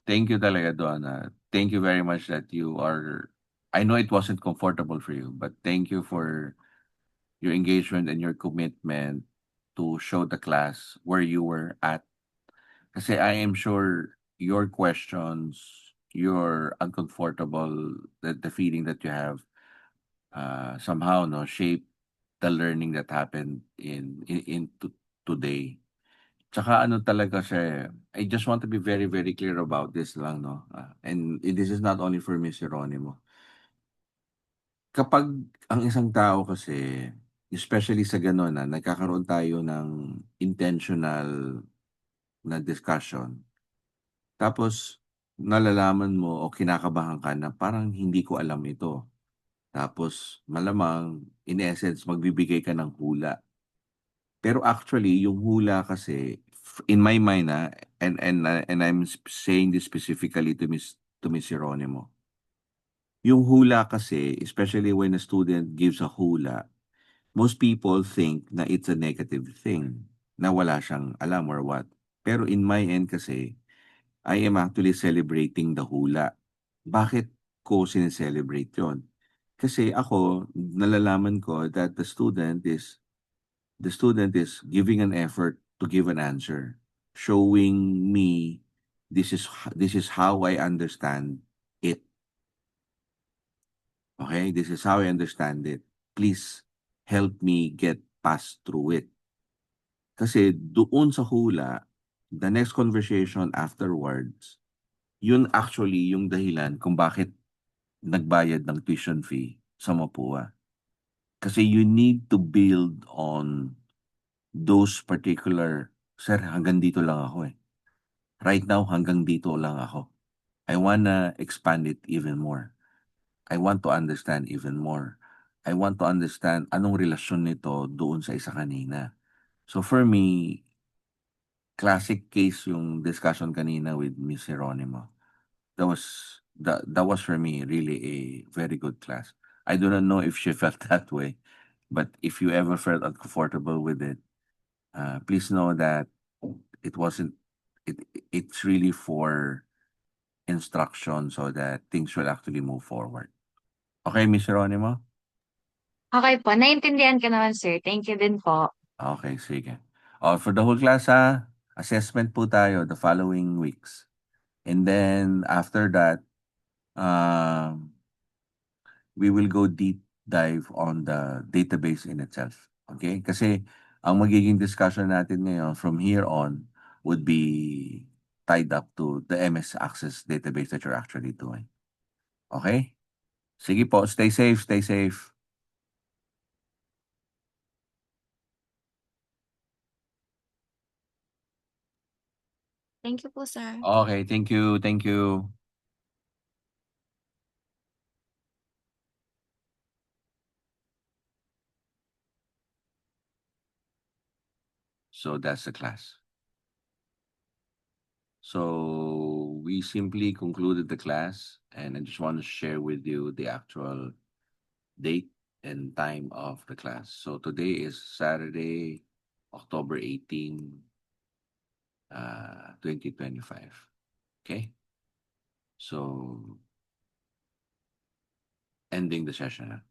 Thank you talaga doon. Thank you very much that you are, I know it wasn't comfortable for you, but thank you for your engagement and your commitment to show the class where you were at. Kasi I am sure your questions, your uncomfortable, the feeling that you have, somehow shape the learning that happened today. Tsaka ano talaga siya, I just want to be very, very clear about this lang, no? And this is not only for Miss Geronimo. Kapag ang isang tao kasi, especially sa gano'n na nagkakaroon tayo ng intentional na discussion, tapos nalalaman mo o kinakabahan ka na parang hindi ko alam ito. Tapos malamang, in essence, magbibigay ka ng hula. Pero actually, yung hula kasi, in my mind, and I'm saying this specifically to Miss Geronimo. Yung hula kasi, especially when a student gives a hula, most people think na it's a negative thing, na wala siyang alam or what. Pero in my end kasi, I am actually celebrating the hula. Bakit ko sineselebrate yon? Kasi ako, nalalaman ko that the student is giving an effort to give an answer, showing me this is how I understand it. Okay, this is how I understand it. Please help me get past through it. Kasi doon sa hula, the next conversation afterwards yun actually yung dahilan kung bakit nagbayad ng tuition fee sa Mapua. Kasi you need to build on those particular, sir, hanggang dito lang ako eh. Right now, hanggang dito lang ako. I wanna expand it even more. I want to understand even more. I want to understand anong relasyon nito doon sa isa kanina. So for me, classic case yung discussion kanina with Miss Geronimo. That was for me really a very good class. I do not know if she felt that way, but if you ever felt uncomfortable with it, please know that it wasn't. It's really for instruction so that things will actually move forward. Okay, Miss Geronimo? Okay po, naintindihan ko naman, sir. Thank you din po. Okay, sige. For the whole class, assessment po tayo the following weeks. And then after that, we will go deep dive on the database in itself. Okay? Kasi ang magiging discussion natin ngayon from here on would be tied up to the MS Access database that you're actually doing. Okay? Sige po, stay safe, stay safe. Thank you po, sir. Okay, thank you, thank you. So that's the class. So we simply concluded the class, and I just want to share with you the actual date and time of the class. So today is Saturday, October 18, 2025. Okay? So ending the session.